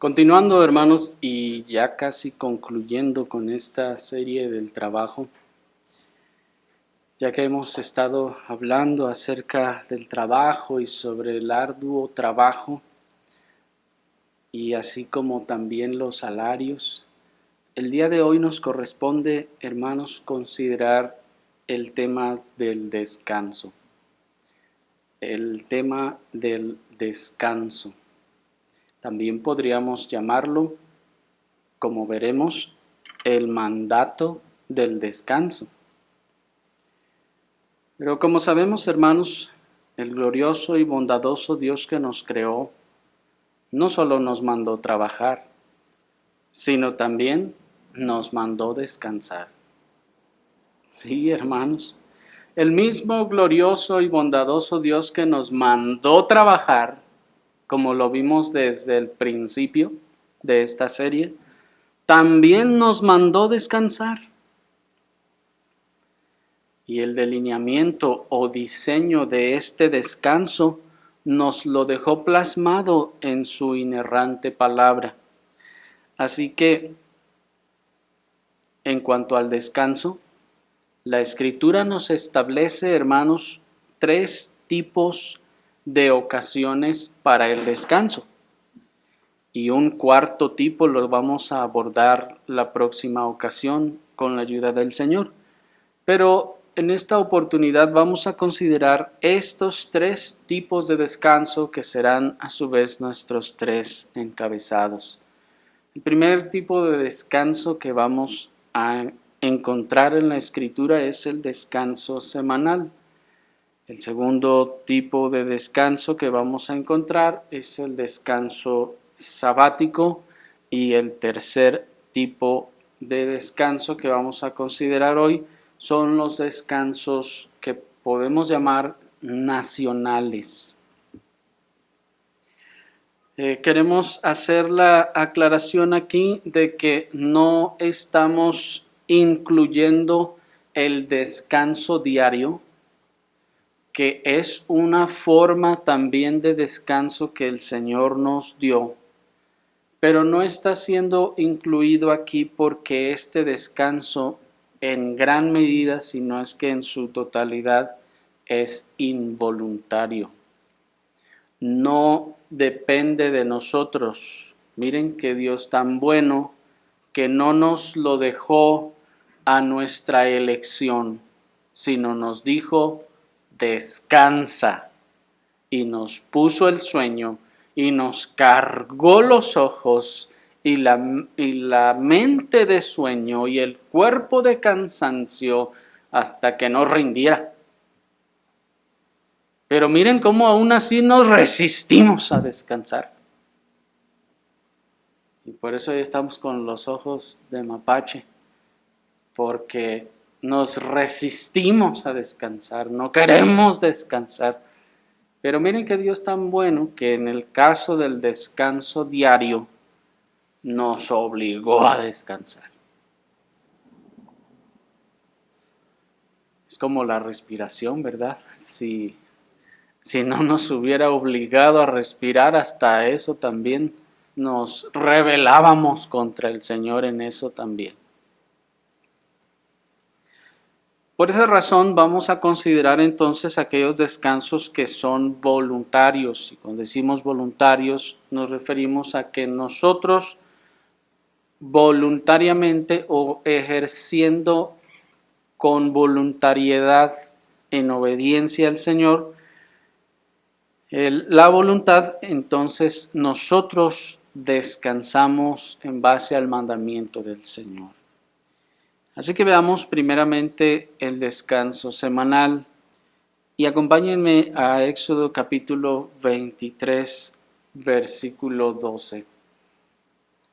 Continuando, hermanos, y ya casi concluyendo con esta serie del trabajo, ya que hemos estado hablando acerca del trabajo y sobre el arduo trabajo, y así como también los salarios, el día de hoy nos corresponde, hermanos, considerar el tema del descanso. El tema del descanso. También podríamos llamarlo, como veremos, el mandato del descanso. Pero como sabemos, hermanos, el glorioso y bondadoso Dios que nos creó no solo nos mandó trabajar, sino también nos mandó descansar. Sí, hermanos, el mismo glorioso y bondadoso Dios que nos mandó trabajar, como lo vimos desde el principio de esta serie, también nos mandó descansar. Y el delineamiento o diseño de este descanso nos lo dejó plasmado en su inerrante palabra. Así que, en cuanto al descanso, la Escritura nos establece, hermanos, 3 tipos de ocasiones para el descanso. Y un cuarto tipo lo vamos a abordar la próxima ocasión con la ayuda del Señor. Pero en esta oportunidad vamos a considerar estos 3 tipos de descanso que serán a su vez nuestros 3 encabezados. El primer tipo de descanso que vamos a encontrar en la Escritura es el descanso semanal. El segundo tipo de descanso que vamos a encontrar es el descanso sabático, y el tercer tipo de descanso que vamos a considerar hoy son los descansos que podemos llamar nacionales. Queremos hacer la aclaración aquí de que no estamos incluyendo el descanso diario, que es una forma también de descanso que el Señor nos dio, pero no está siendo incluido aquí porque este descanso en gran medida, si no es que en su totalidad, es involuntario. No depende de nosotros. Miren que Dios tan bueno que no nos lo dejó a nuestra elección, sino nos dijo: descansa, y nos puso el sueño y nos cargó los ojos y la mente de sueño y el cuerpo de cansancio hasta que nos rindiera. Pero miren cómo aún así nos resistimos a descansar. Y por eso hoy estamos con los ojos de mapache, porque nos resistimos a descansar, no queremos descansar. Pero miren que Dios tan bueno que en el caso del descanso diario nos obligó a descansar. Es como la respiración, ¿verdad? Si no nos hubiera obligado a respirar, hasta eso también nos rebelábamos contra el Señor en eso también. Por esa razón vamos a considerar entonces aquellos descansos que son voluntarios. Y cuando decimos voluntarios nos referimos a que nosotros voluntariamente o ejerciendo con voluntariedad en obediencia al Señor, la voluntad, entonces nosotros descansamos en base al mandamiento del Señor. Así que veamos primeramente el descanso semanal y acompáñenme a Éxodo capítulo 23, versículo 12.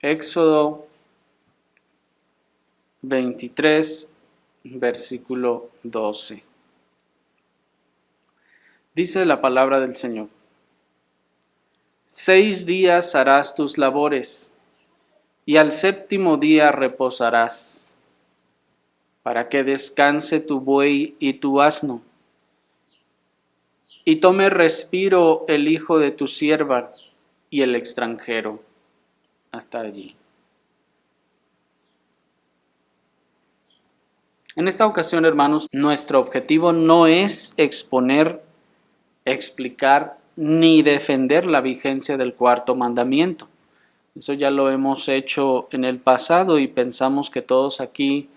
Éxodo 23, versículo 12. Dice la palabra del Señor: 6 días harás tus labores, y al séptimo día reposarás, para que descanse tu buey y tu asno, y tome respiro el hijo de tu sierva y el extranjero. hasta allí. En esta ocasión, hermanos, nuestro objetivo no es exponer, explicar ni defender la vigencia del cuarto mandamiento. Eso ya lo hemos hecho en el pasado y pensamos que todos aquí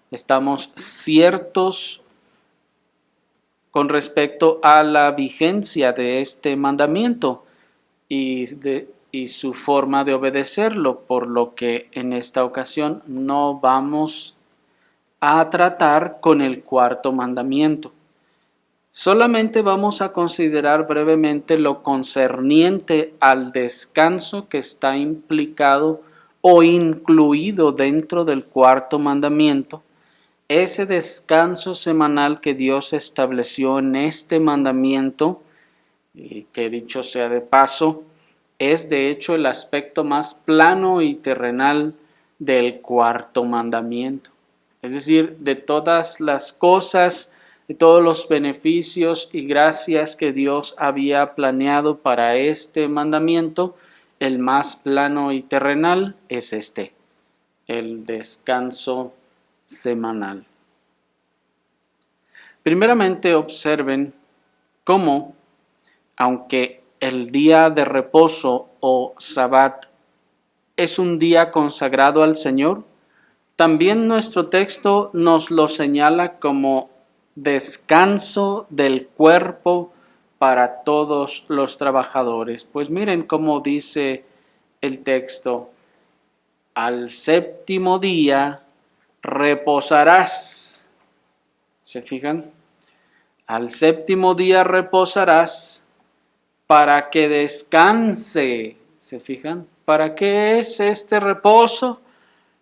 estamos ciertos con respecto a la vigencia de este mandamiento y su forma de obedecerlo, por lo que en esta ocasión no vamos a tratar con el cuarto mandamiento. Solamente vamos a considerar brevemente lo concerniente al descanso que está implicado o incluido dentro del cuarto mandamiento, ese descanso semanal que Dios estableció en este mandamiento, que dicho sea de paso, es de hecho el aspecto más plano y terrenal del cuarto mandamiento. Es decir, de todas las cosas, de todos los beneficios y gracias que Dios había planeado para este mandamiento, el más plano y terrenal es este, el descanso semanal. Primeramente observen cómo, aunque el día de reposo o Sabbat es un día consagrado al Señor, también nuestro texto nos lo señala como descanso del cuerpo para todos los trabajadores. Pues miren cómo dice el texto: al séptimo día reposarás. ¿Se fijan? Al séptimo día reposarás para que descanse. ¿Se fijan? ¿Para qué es este reposo?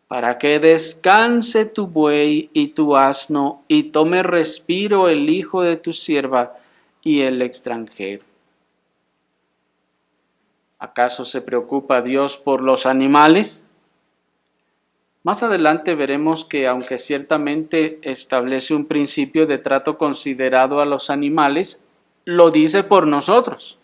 Para que descanse tu buey y tu asno, y tome respiro el hijo de tu sierva y el extranjero. ¿Acaso se preocupa Dios por los animales? Más adelante veremos que, aunque ciertamente establece un principio de trato considerado a los animales, lo dice por nosotros.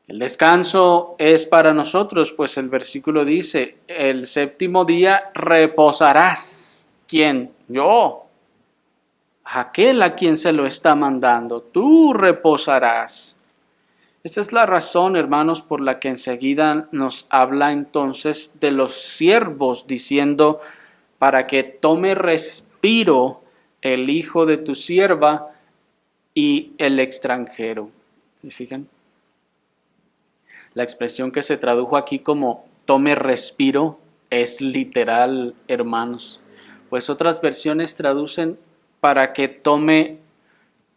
El descanso es para nosotros, pues el versículo dice: el séptimo día reposarás. ¿Quién? Yo. Aquel a quien se lo está mandando. Tú reposarás. Esta es la razón, hermanos, por la que enseguida nos habla entonces de los siervos, diciendo: para que tome respiro el hijo de tu sierva y el extranjero. ¿Se fijan? La expresión que se tradujo aquí como tome respiro es literal, hermanos. Pues otras versiones traducen para que tome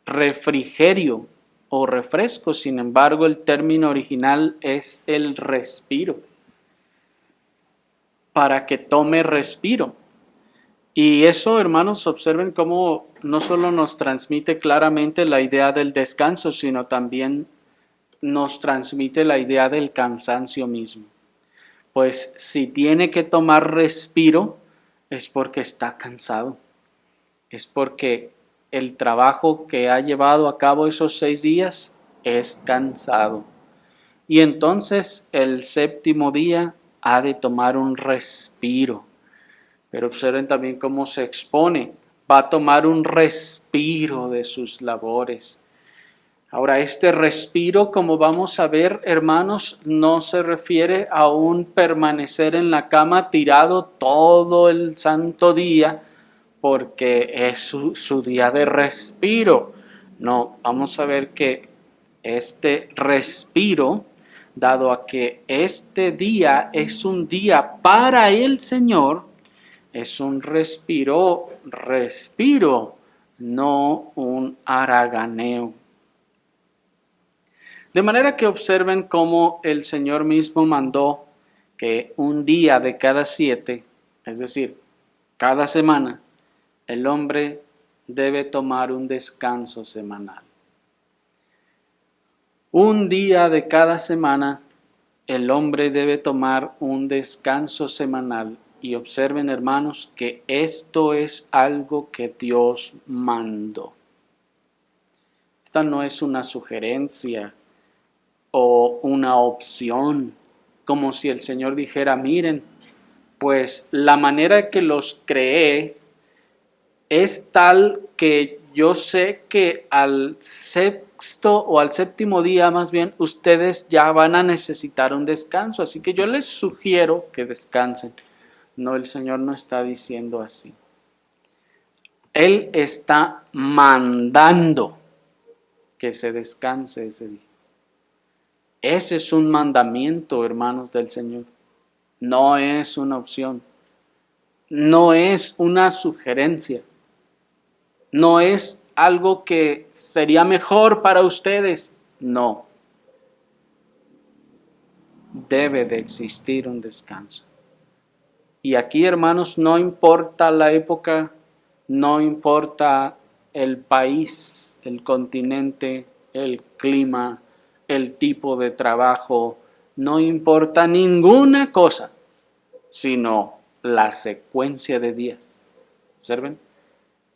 refrigerio o refresco. Sin embargo, el término original es el respiro. Para que tome respiro. Y eso, hermanos, observen cómo no solo nos transmite claramente la idea del descanso, sino también nos transmite la idea del cansancio mismo. Pues si tiene que tomar respiro, es porque está cansado. Es porque el trabajo que ha llevado a cabo esos 6 días es cansado. Y entonces el séptimo día ha de tomar un respiro. Pero observen también cómo se expone. Va a tomar un respiro de sus labores. Ahora, este respiro, como vamos a ver, hermanos, no se refiere a un permanecer en la cama tirado todo el santo día, porque es su día de respiro. No, vamos a ver que este respiro, dado a que este día es un día para el Señor, es un respiro, no un haraganeo. De manera que observen cómo el Señor mismo mandó que un día de cada 7, es decir, cada semana, el hombre debe tomar un descanso semanal. Un día de cada semana, el hombre debe tomar un descanso semanal. Y observen, hermanos, que esto es algo que Dios mandó. Esta no es una sugerencia o una opción. como si el Señor dijera, miren, pues la manera que los creé es tal que yo sé que al sexto o al séptimo día más bien ustedes ya van a necesitar un descanso, así que yo les sugiero que descansen. No, el Señor no está diciendo así. Él está mandando que se descanse ese día. Ese es un mandamiento, hermanos del Señor. No es una opción. No es una sugerencia. No es algo que sería mejor para ustedes. No. Debe de existir un descanso. Y aquí, hermanos, no importa la época, no importa el país, el continente, el clima, el tipo de trabajo, no importa ninguna cosa, sino la secuencia de días. Observen,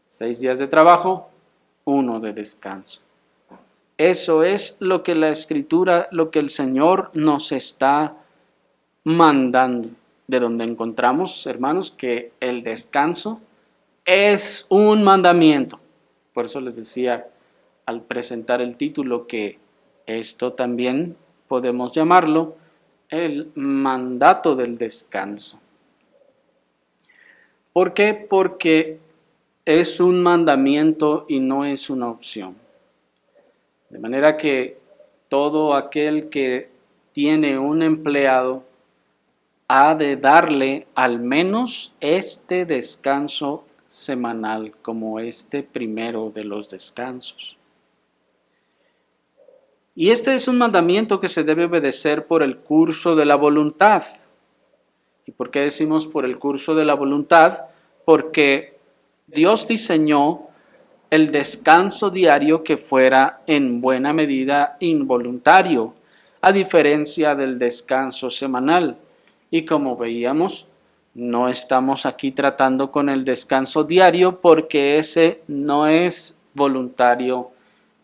6 días de trabajo, 1 de descanso. Eso es lo que la Escritura, lo que el Señor nos está mandando, de donde encontramos, hermanos, que el descanso es un mandamiento. Por eso les decía al presentar el título que esto también podemos llamarlo el mandato del descanso. ¿Por qué? Porque es un mandamiento y no es una opción. De manera que todo aquel que tiene un empleado ha de darle al menos este descanso semanal como este primero de los descansos. Y este es un mandamiento que se debe obedecer por el curso de la voluntad. ¿Y por qué decimos por el curso de la voluntad? Porque Dios diseñó el descanso diario que fuera en buena medida involuntario, a diferencia del descanso semanal. Y como veíamos, no estamos aquí tratando con el descanso diario porque ese no es voluntario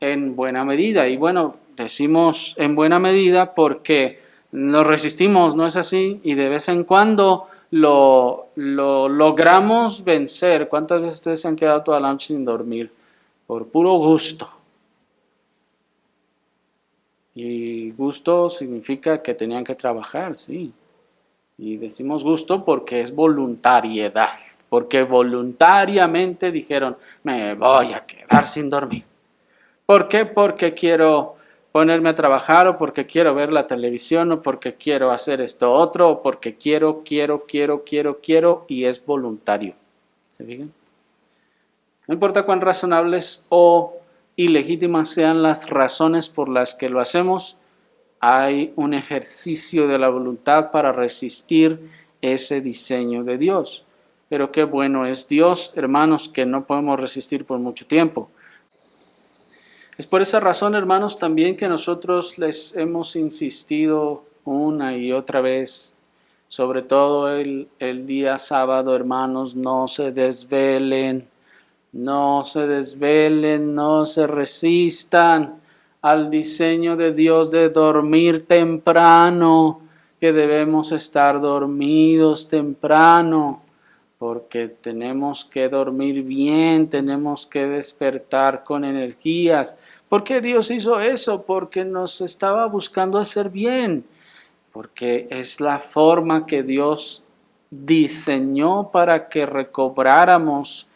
en buena medida. Y bueno, decimos en buena medida porque nos resistimos, ¿no es así? Y de vez en cuando lo logramos vencer. ¿Cuántas veces ustedes se han quedado toda la noche sin dormir? Por puro gusto. Y gusto significa que tenían que trabajar, sí. Y decimos gusto porque es voluntariedad, porque voluntariamente dijeron, me voy a quedar sin dormir. ¿Por qué? Porque quiero ponerme a trabajar, o porque quiero ver la televisión, o porque quiero hacer esto otro, o porque quiero, y es voluntario. ¿Se fijan? No importa cuán razonables o ilegítimas sean las razones por las que lo hacemos, hay un ejercicio de la voluntad para resistir ese diseño de Dios. Pero qué bueno es Dios, hermanos, que no podemos resistir por mucho tiempo. Es por esa razón, hermanos, también que nosotros les hemos insistido una y otra vez, sobre todo el día sábado, hermanos, no se desvelen, no se desvelen, no se resistan al diseño de Dios de dormir temprano, que debemos estar dormidos temprano, porque tenemos que dormir bien, tenemos que despertar con energías. ¿Por qué Dios hizo eso? Porque nos estaba buscando hacer bien, porque es la forma que Dios diseñó para que recobráramos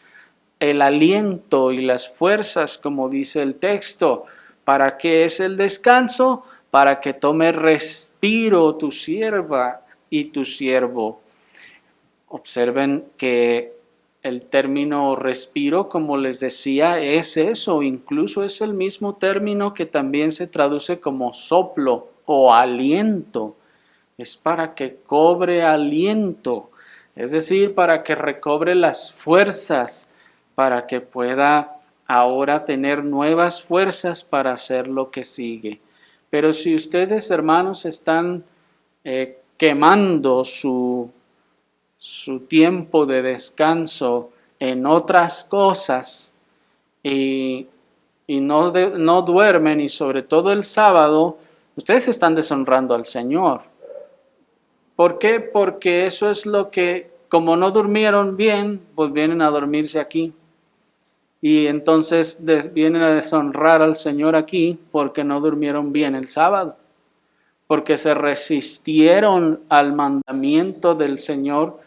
el aliento y las fuerzas, como dice el texto. ¿Para qué es el descanso? Para que tome respiro tu sierva y tu siervo. Observen que el término respiro, como les decía, es eso, incluso es el mismo término que también se traduce como soplo o aliento. Es para que cobre aliento, es decir, para que recobre las fuerzas, para que pueda ahora tener nuevas fuerzas para hacer lo que sigue. Pero si ustedes, hermanos, están quemando su tiempo de descanso en otras cosas y no duermen, y sobre todo el sábado, ustedes están deshonrando al Señor. ¿Por qué? Porque eso es lo que, como no durmieron bien, pues vienen a dormirse aquí. Y entonces vienen a deshonrar al Señor aquí porque no durmieron bien el sábado, porque se resistieron al mandamiento del Señor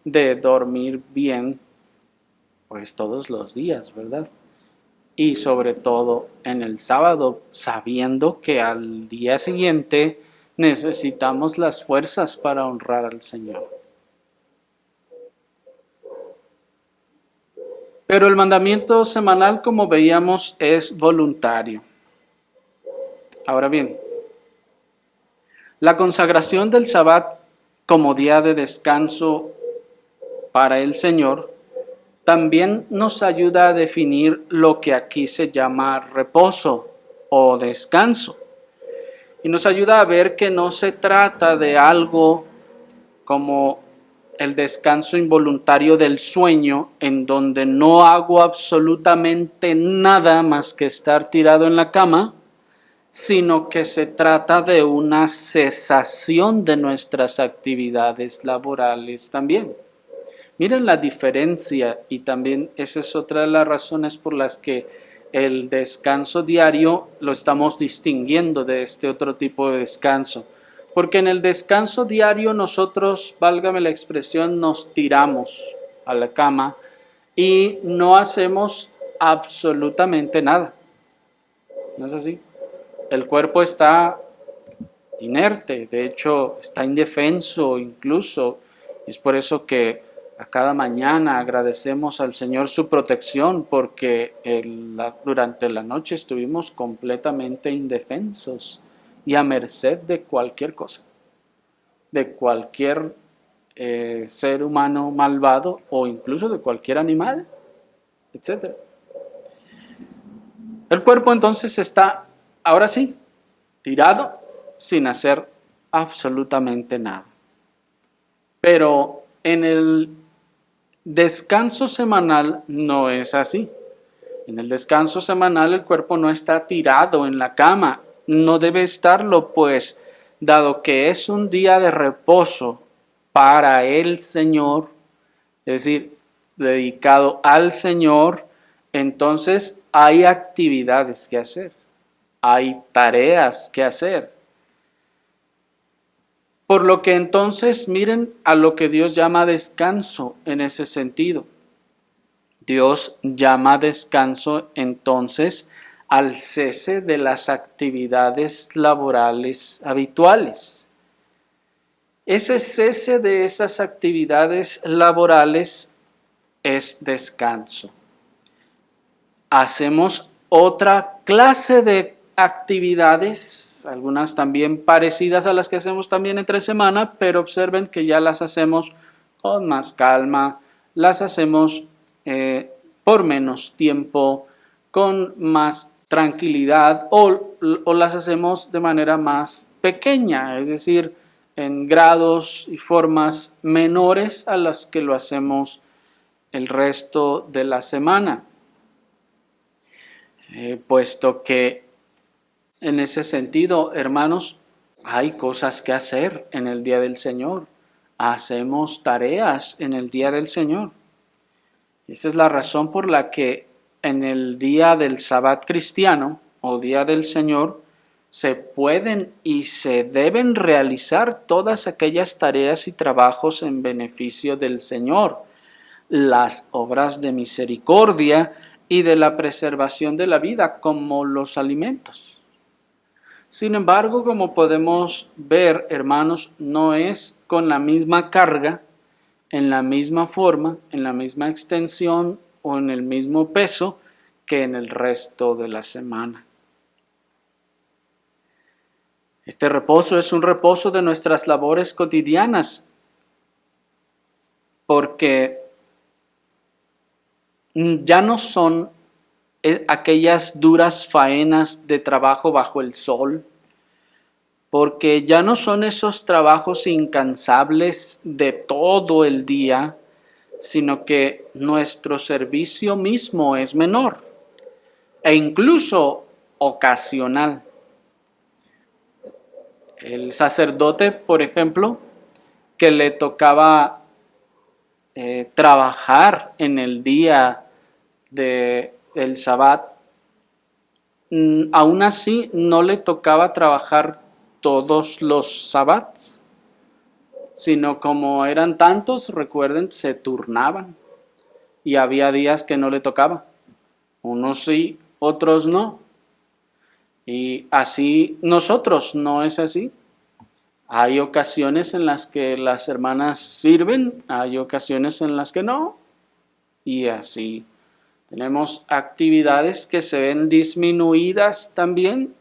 de dormir bien, pues todos los días, ¿verdad? Y sobre todo en el sábado, sabiendo que al día siguiente necesitamos las fuerzas para honrar al Señor. Pero el mandamiento semanal, como veíamos, es voluntario. Ahora bien, la consagración del Sabbat como día de descanso para el Señor también nos ayuda a definir lo que aquí se llama reposo o descanso. Y nos ayuda a ver que no se trata de algo como el descanso involuntario del sueño, en donde no hago absolutamente nada más que estar tirado en la cama, sino que se trata de una cesación de nuestras actividades laborales también. Miren la diferencia, y también esa es otra de las razones por las que el descanso diario lo estamos distinguiendo de este otro tipo de descanso. Porque en el descanso diario nosotros, válgame la expresión, nos tiramos a la cama y no hacemos absolutamente nada. ¿No es así? El cuerpo está inerte, de hecho está indefenso incluso. Es por eso que a cada mañana agradecemos al Señor su protección, porque durante la noche estuvimos completamente indefensos y a merced de cualquier cosa, de cualquier ser humano malvado o incluso de cualquier animal, etc. El cuerpo entonces está, ahora sí, tirado sin hacer absolutamente nada. Pero en el descanso semanal no es así. En el descanso semanal el cuerpo no está tirado en la cama, no debe estarlo, pues, dado que es un día de reposo para el Señor, es decir, dedicado al Señor, entonces hay actividades que hacer, hay tareas que hacer. Por lo que entonces miren a lo que Dios llama descanso en ese sentido. Dios llama descanso entonces al cese de las actividades laborales habituales. Ese cese de esas actividades laborales es descanso. Hacemos otra clase de actividades, algunas también parecidas a las que hacemos también entre semana, pero observen que ya las hacemos con más calma, las hacemos por menos tiempo, con más tranquilidad o las hacemos de manera más pequeña, es decir, en grados y formas menores a las que lo hacemos el resto de la semana. Puesto que en ese sentido, hermanos, hay cosas que hacer en el día del Señor. Hacemos tareas en el día del Señor. Esa es la razón por la que en el día del Sabbat cristiano o día del Señor se pueden y se deben realizar todas aquellas tareas y trabajos en beneficio del Señor. Las obras de misericordia y de la preservación de la vida, como los alimentos. Sin embargo, como podemos ver, hermanos, no es con la misma carga, en la misma forma, en la misma extensión o en el mismo peso que en el resto de la semana. Este reposo es un reposo de nuestras labores cotidianas, porque ya no son aquellas duras faenas de trabajo bajo el sol, porque ya no son esos trabajos incansables de todo el día, sino que nuestro servicio mismo es menor e incluso ocasional. El sacerdote, por ejemplo, que le tocaba trabajar en el día del Sabbat, aún así no le tocaba trabajar todos los sabbats, sino como eran tantos, recuerden, se turnaban y había días que no le tocaba. Unos sí, otros no. Y así nosotros, no es así. Hay ocasiones en las que las hermanas sirven, hay ocasiones en las que no. Y así tenemos actividades que se ven disminuidas también,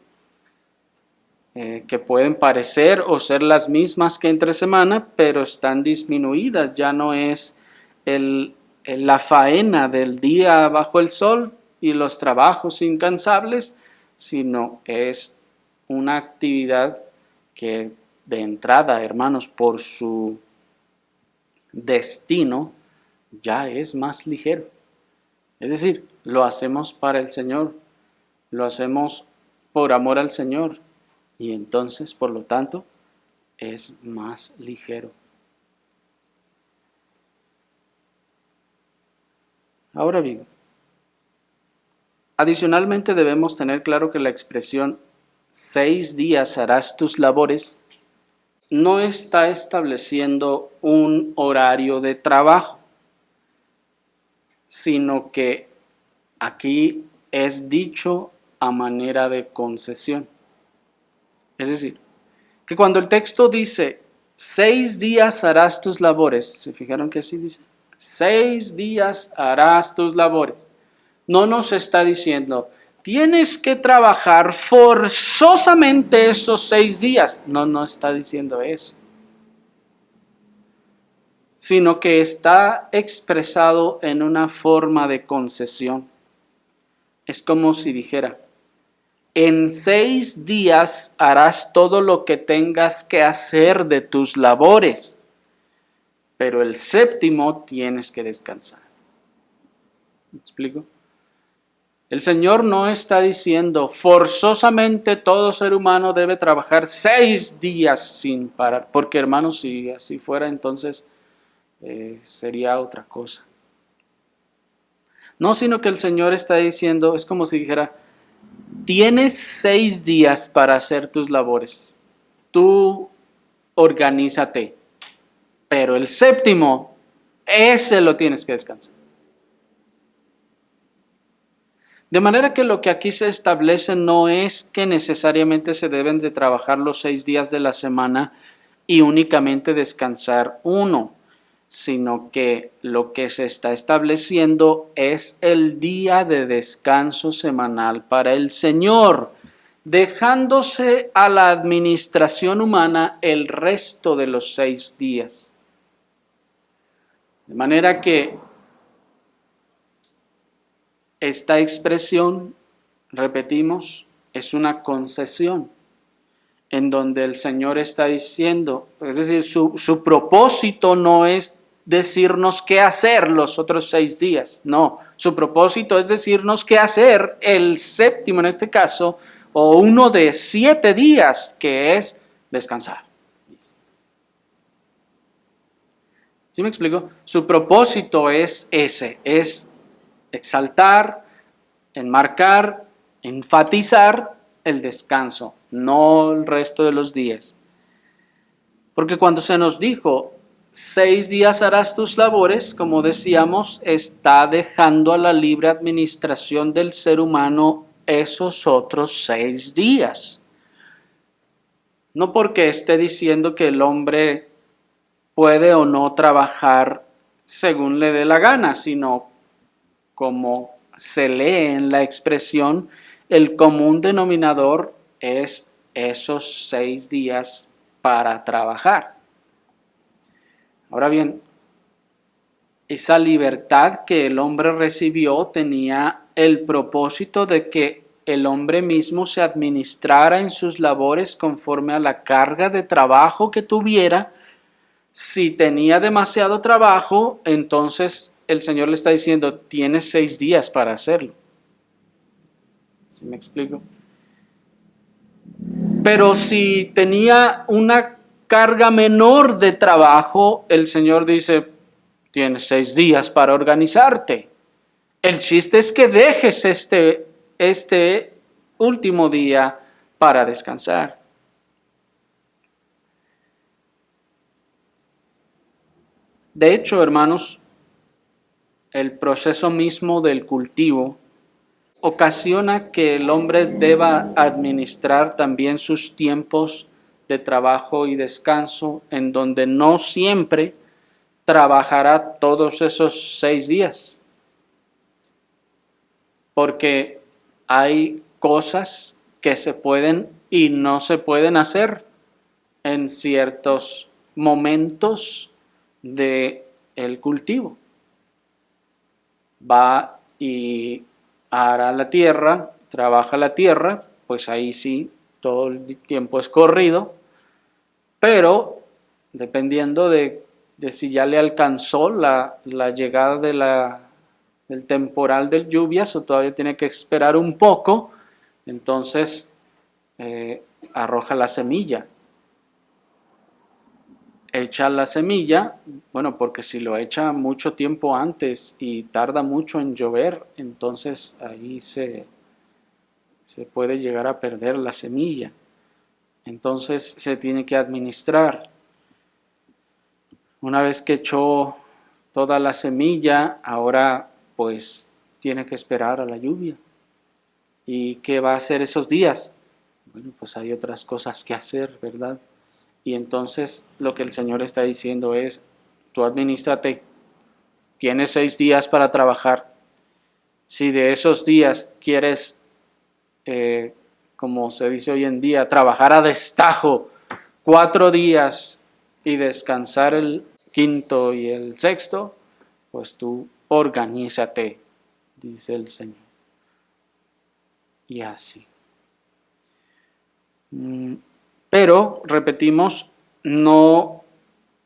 que pueden parecer o ser las mismas que entre semana, pero están disminuidas. Ya no es la faena del día bajo el sol y los trabajos incansables, sino es una actividad que de entrada, hermanos, por su destino, ya es más ligero. Es decir, lo hacemos para el Señor, lo hacemos por amor al Señor, y entonces, por lo tanto, es más ligero. Ahora bien, adicionalmente debemos tener claro que la expresión 6 días harás tus labores no está estableciendo un horario de trabajo, sino que aquí es dicho a manera de concesión. Es decir, que cuando el texto dice 6 días harás tus labores, ¿se fijaron que así dice? 6 días harás tus labores. No nos está diciendo, tienes que trabajar forzosamente esos 6 días. No está diciendo eso. Sino que está expresado en una forma de concesión. Es como si dijera, en 6 días harás todo lo que tengas que hacer de tus labores, pero el séptimo tienes que descansar. ¿Me explico? El Señor no está diciendo forzosamente todo ser humano debe trabajar 6 días sin parar, porque hermanos, si así fuera entonces sería otra cosa. No, sino que el Señor está diciendo, es como si dijera, tienes 6 días para hacer tus labores, tú organízate, pero el séptimo, ese lo tienes que descansar. De manera que lo que aquí se establece no es que necesariamente se deben de trabajar los 6 días de la semana y únicamente descansar uno, sino que lo que se está estableciendo es el día de descanso semanal para el Señor, dejándose a la administración humana el resto de los 6 días. De manera que esta expresión, repetimos, es una concesión en donde el Señor está diciendo, es decir, su propósito no es decirnos qué hacer los otros 6 días, no, su propósito es decirnos qué hacer el séptimo en este caso, o uno de 7 días, que es descansar. ¿Sí me explico? Su propósito es ese, es exaltar, enmarcar, enfatizar el descanso, no el resto de los días. Porque cuando se nos dijo 6 días harás tus labores, como decíamos, está dejando a la libre administración del ser humano esos otros 6 días. No porque esté diciendo que el hombre puede o no trabajar según le dé la gana, sino como se lee en la expresión, el común denominador es esos 6 días para trabajar. Ahora bien, esa libertad que el hombre recibió tenía el propósito de que el hombre mismo se administrara en sus labores conforme a la carga de trabajo que tuviera. Si tenía demasiado trabajo, entonces el Señor le está diciendo, tienes 6 días para hacerlo. ¿Sí me explico? Pero si tenía una carga menor de trabajo, el Señor dice, tienes 6 días para organizarte. El chiste es que dejes este último día para descansar. De hecho, hermanos, el proceso mismo del cultivo ocasiona que el hombre deba administrar también sus tiempos de trabajo y descanso, en donde no siempre trabajará todos esos 6 días, porque hay cosas que se pueden y no se pueden hacer en ciertos momentos del cultivo. Va y hará la tierra, trabaja la tierra, pues ahí sí, todo el tiempo es corrido, pero dependiendo de si ya le alcanzó la llegada del temporal de lluvias o todavía tiene que esperar un poco, entonces arroja la semilla. Echa la semilla, bueno, porque si lo echa mucho tiempo antes y tarda mucho en llover, entonces ahí se puede llegar a perder la semilla. Entonces se tiene que administrar. Una vez que echó toda la semilla, ahora pues tiene que esperar a la lluvia. ¿Y qué va a hacer esos días? Bueno, pues hay otras cosas que hacer, ¿verdad? Y entonces lo que el Señor está diciendo es, tú administrate, tienes 6 días para trabajar. Si de esos días quieres, como se dice hoy en día, trabajar a destajo 4 días y descansar el quinto y el sexto, pues tú organízate, dice el Señor. Y así. Pero, repetimos, no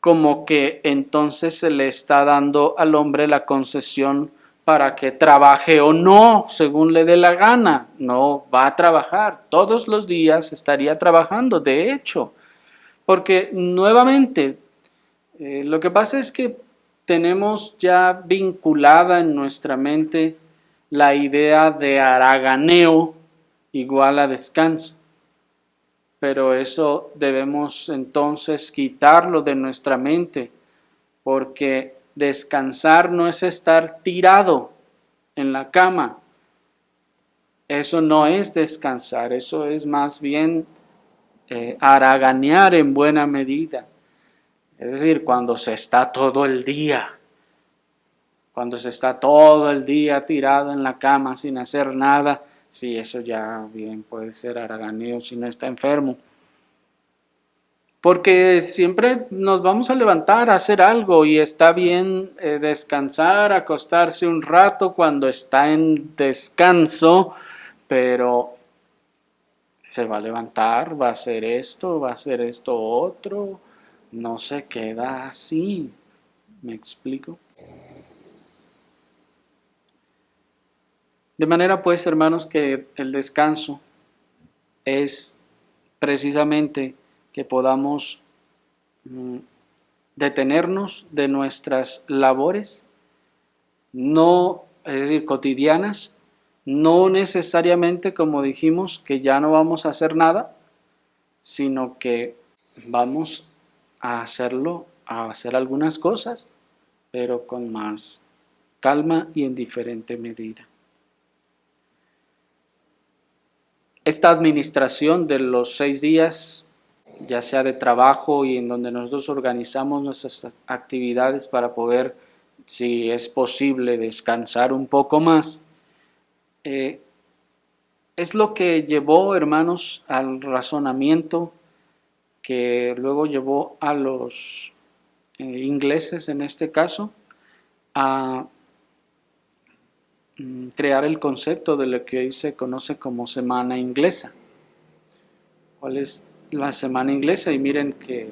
como que entonces se le está dando al hombre la concesión para que trabaje o no, según le dé la gana. No, va a trabajar. Todos los días estaría trabajando, de hecho. Porque nuevamente, lo que pasa es que tenemos ya vinculada en nuestra mente la idea de haraganeo igual a descanso. Pero eso debemos entonces quitarlo de nuestra mente, porque descansar no es estar tirado en la cama. Eso no es descansar, eso es más bien haraganear en buena medida. Es decir, cuando se está todo el día tirado en la cama sin hacer nada, sí, eso ya bien puede ser haraganeo si no está enfermo. Porque siempre nos vamos a levantar a hacer algo y está bien descansar, acostarse un rato cuando está en descanso, pero se va a levantar, va a hacer esto otro, no se queda así. ¿Me explico? De manera pues, hermanos, que el descanso es precisamente que podamos detenernos de nuestras labores, no, es decir, cotidianas, no necesariamente como dijimos que ya no vamos a hacer nada, sino que vamos a hacer algunas cosas, pero con más calma y en diferente medida. Esta administración de los 6 días, ya sea de trabajo y en donde nosotros organizamos nuestras actividades para poder, si es posible, descansar un poco más, es lo que llevó, hermanos, al razonamiento que luego llevó a los ingleses, en este caso, a crear el concepto de lo que hoy se conoce como semana inglesa. ¿Cuál es la semana inglesa? Y miren que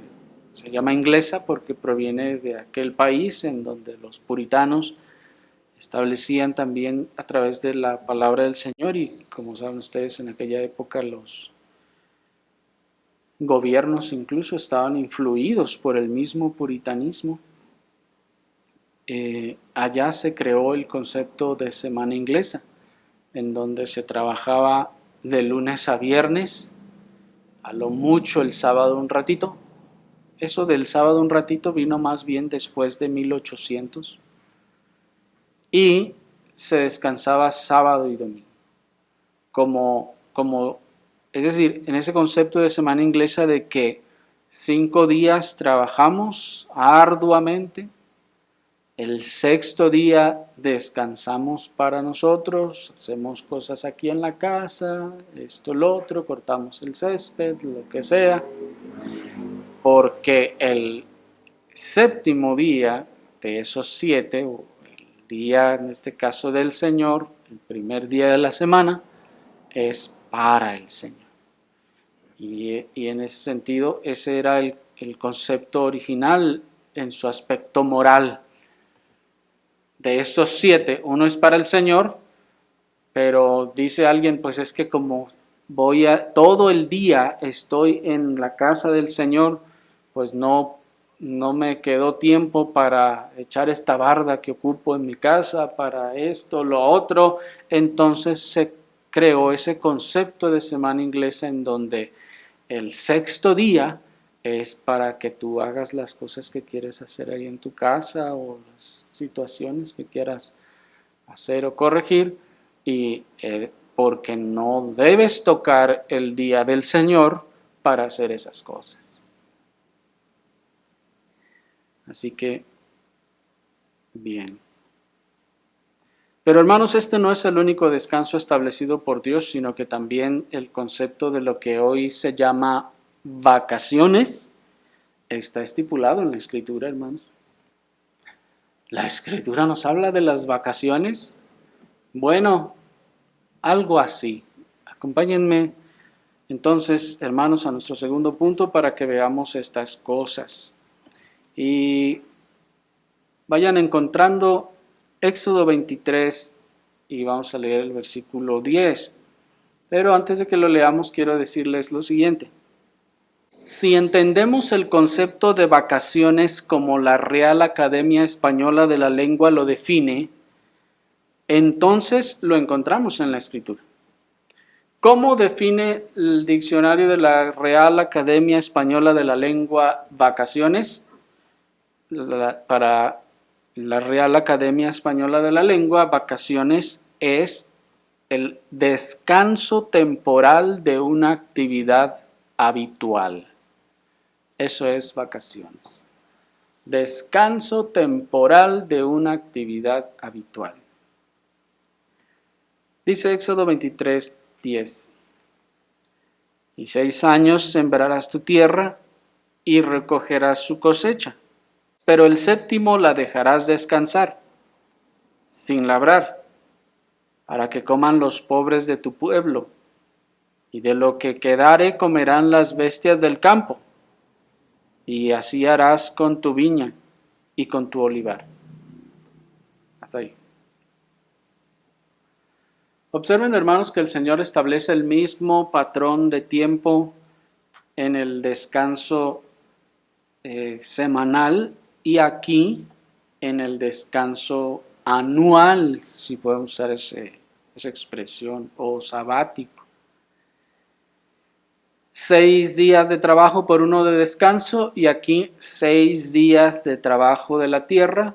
se llama inglesa porque proviene de aquel país en donde los puritanos establecían también a través de la palabra del Señor, y como saben ustedes, en aquella época los gobiernos incluso estaban influidos por el mismo puritanismo. Allá se creó el concepto de semana inglesa, en donde se trabajaba de lunes a viernes, a lo mucho el sábado un ratito. Eso del sábado un ratito vino más bien después de 1800, y se descansaba sábado y domingo. Es decir, en ese concepto de semana inglesa de que 5 días trabajamos arduamente, el sexto día descansamos para nosotros, hacemos cosas aquí en la casa, esto, lo otro, cortamos el césped, lo que sea, porque el séptimo día de esos 7, o el día en este caso del Señor, el primer día de la semana, es para el Señor. Y en ese sentido, ese era el concepto original en su aspecto moral. De estos 7, uno es para el Señor, pero dice alguien, pues es que como todo el día estoy en la casa del Señor, pues no me quedó tiempo para echar esta barda que ocupo en mi casa, para esto, lo otro. Entonces se creó ese concepto de semana inglesa en donde el sexto día es para que tú hagas las cosas que quieres hacer ahí en tu casa, o las situaciones que quieras hacer o corregir, y porque no debes tocar el día del Señor para hacer esas cosas. Así que, bien. Pero hermanos, este no es el único descanso establecido por Dios, sino que también el concepto de lo que hoy se llama vacaciones está estipulado en la Escritura, hermanos. ¿La Escritura nos habla de las vacaciones? Bueno, algo así. Acompáñenme entonces, hermanos, a nuestro segundo punto para que veamos estas cosas. Y vayan encontrando Éxodo 23 y vamos a leer el versículo 10. Pero antes de que lo leamos, quiero decirles lo siguiente. Si entendemos el concepto de vacaciones como la Real Academia Española de la Lengua lo define, entonces lo encontramos en la Escritura. ¿Cómo define el diccionario de la Real Academia Española de la Lengua vacaciones? Para la Real Academia Española de la Lengua, vacaciones es el descanso temporal de una actividad habitual. Eso es vacaciones. Descanso temporal de una actividad habitual. Dice Éxodo 23, 10. Y 6 años sembrarás tu tierra y recogerás su cosecha, pero el séptimo la dejarás descansar, sin labrar, para que coman los pobres de tu pueblo, y de lo que quedare comerán las bestias del campo, y así harás con tu viña y con tu olivar. Hasta ahí. Observen, hermanos, que el Señor establece el mismo patrón de tiempo en el descanso semanal y aquí en el descanso anual, si podemos usar esa expresión, o sabático. 6 días de trabajo por uno de descanso, y aquí 6 días de trabajo de la tierra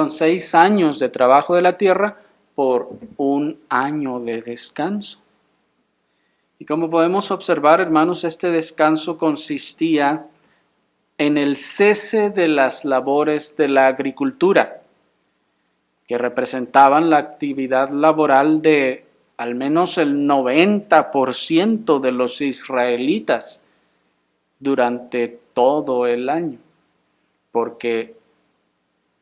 6 años de trabajo de la tierra por 1 año de descanso. Y como podemos observar, hermanos, este descanso consistía en el cese de las labores de la agricultura, que representaban la actividad laboral de al menos el 90% de los israelitas durante todo el año, porque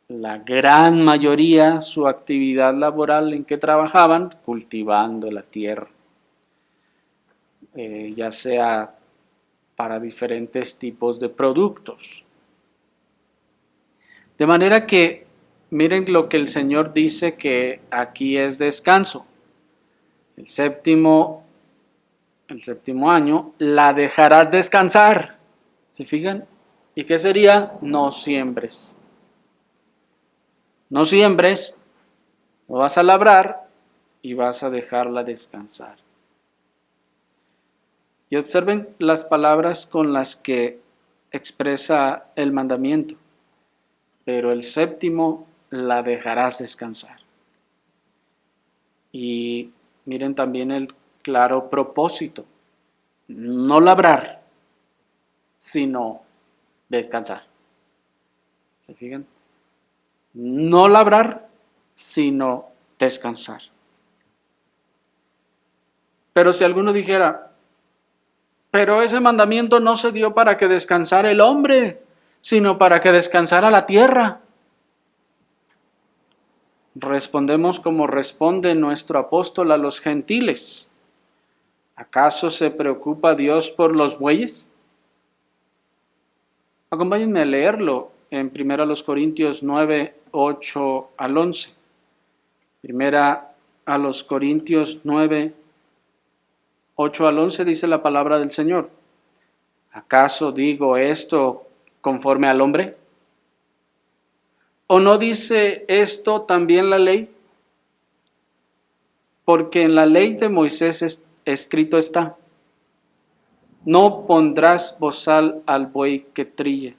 la gran mayoría, su actividad laboral en que trabajaban, cultivando la tierra, ya sea para diferentes tipos de productos. De manera que, miren lo que el Señor dice que aquí es descanso. El séptimo el séptimo año, la dejarás descansar. ¿Se fijan? ¿Y qué sería? No siembres. No siembres, lo vas a labrar y vas a dejarla descansar. Y observen las palabras con las que expresa el mandamiento. Pero el séptimo la dejarás descansar. Y miren también el claro propósito. No labrar, sino descansar. ¿Se fijan? No labrar, sino descansar. Pero si alguno dijera, pero ese mandamiento no se dio para que descansara el hombre, sino para que descansara la tierra. Respondemos como responde nuestro apóstol a los gentiles. ¿Acaso se preocupa Dios por los bueyes? Acompáñenme a leerlo en 1 Corintios 9, 8 al 11. 1 Corintios 9, 8 al 11 dice la palabra del Señor. ¿Acaso digo esto conforme al hombre? ¿O no dice esto también la ley? Porque en la ley de Moisés escrito está: no pondrás bozal al buey que trille.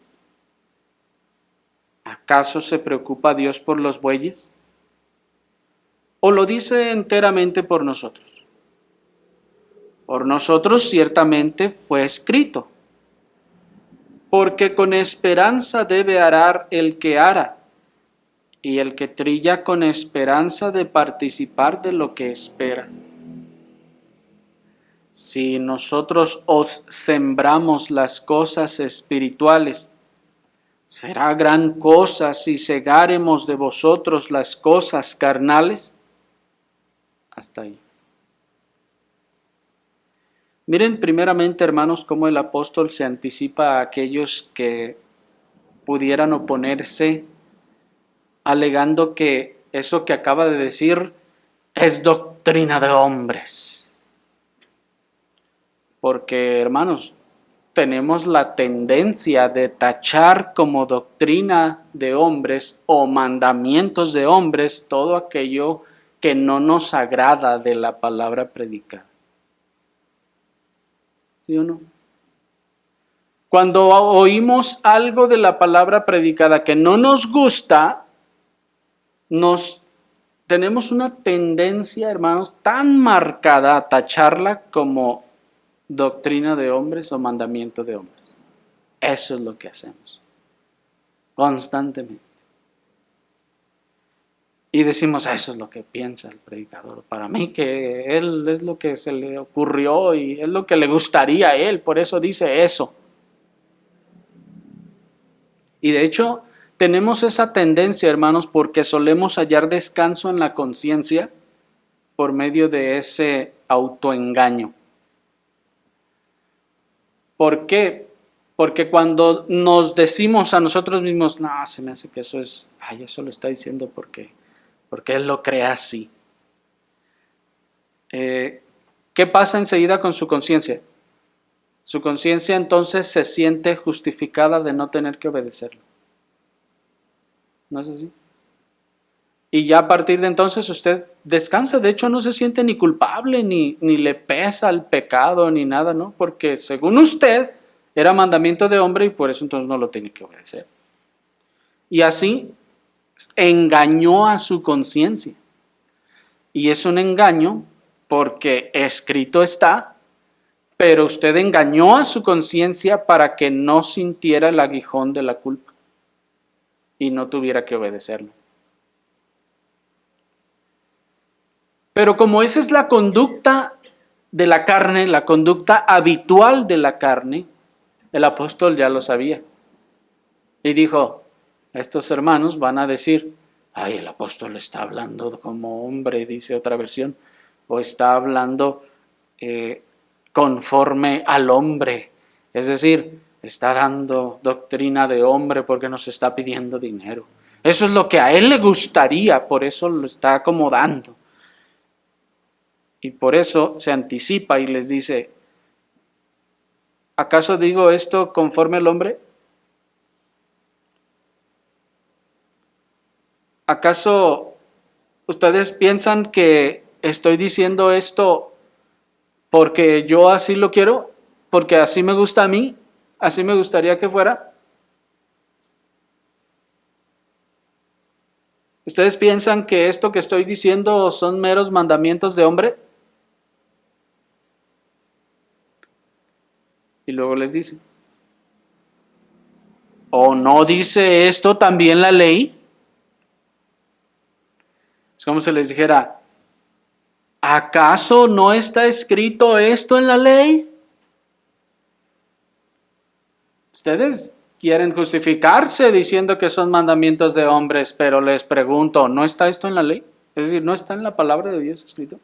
¿Acaso se preocupa Dios por los bueyes? ¿O lo dice enteramente por nosotros? Por nosotros ciertamente fue escrito, porque con esperanza debe arar el que ara, y el que trilla con esperanza de participar de lo que espera. Si nosotros os sembramos las cosas espirituales, ¿será gran cosa si segáremos de vosotros las cosas carnales? Hasta ahí. Miren primeramente, hermanos, cómo el apóstol se anticipa a aquellos que pudieran oponerse, alegando que eso que acaba de decir es doctrina de hombres. Porque, hermanos, tenemos la tendencia de tachar como doctrina de hombres o mandamientos de hombres todo aquello que no nos agrada de la palabra predicada. ¿Sí o no? Cuando oímos algo de la palabra predicada que no nos gusta, tenemos una tendencia, hermanos, tan marcada a tacharla como doctrina de hombres o mandamiento de hombres. Eso es lo que hacemos constantemente. Y decimos, eso es lo que piensa el predicador. Para mí que él es lo que se le ocurrió y es lo que le gustaría a él, por eso dice eso. Y de hecho, tenemos esa tendencia, hermanos, porque solemos hallar descanso en la conciencia por medio de ese autoengaño. ¿Por qué? Porque cuando nos decimos a nosotros mismos, no, se me hace que eso es, eso lo está diciendo porque él lo cree así. ¿Qué pasa enseguida con su conciencia? Su conciencia entonces se siente justificada de no tener que obedecerlo. ¿No es así? Y ya a partir de entonces usted descansa, de hecho no se siente ni culpable, ni le pesa el pecado, ni nada, ¿no? Porque según usted era mandamiento de hombre y por eso entonces no lo tiene que obedecer. Y así engañó a su conciencia. Y es un engaño porque escrito está, pero usted engañó a su conciencia para que no sintiera el aguijón de la culpa y no tuviera que obedecerlo. Pero como esa es la conducta de la carne, la conducta habitual de la carne, el apóstol ya lo sabía. Y dijo, estos hermanos van a decir, ay, el apóstol está hablando como hombre, dice otra versión, o está hablando conforme al hombre. Es decir, está dando doctrina de hombre porque nos está pidiendo dinero. Eso es lo que a él le gustaría, por eso lo está acomodando. Y por eso se anticipa y les dice, ¿Acaso digo esto conforme al hombre? ¿Acaso ustedes piensan que estoy diciendo esto porque yo así lo quiero? ¿Porque así me gusta a mí? ¿Así me gustaría que fuera? ¿Ustedes piensan que esto que estoy diciendo son meros mandamientos de hombre? Y luego les dice, ¿o no dice esto también la ley? Es como si les dijera, ¿acaso no está escrito esto en la ley? Ustedes quieren justificarse diciendo que son mandamientos de hombres, pero les pregunto, ¿no está esto en la ley? Es decir, ¿no está en la palabra de Dios escrito?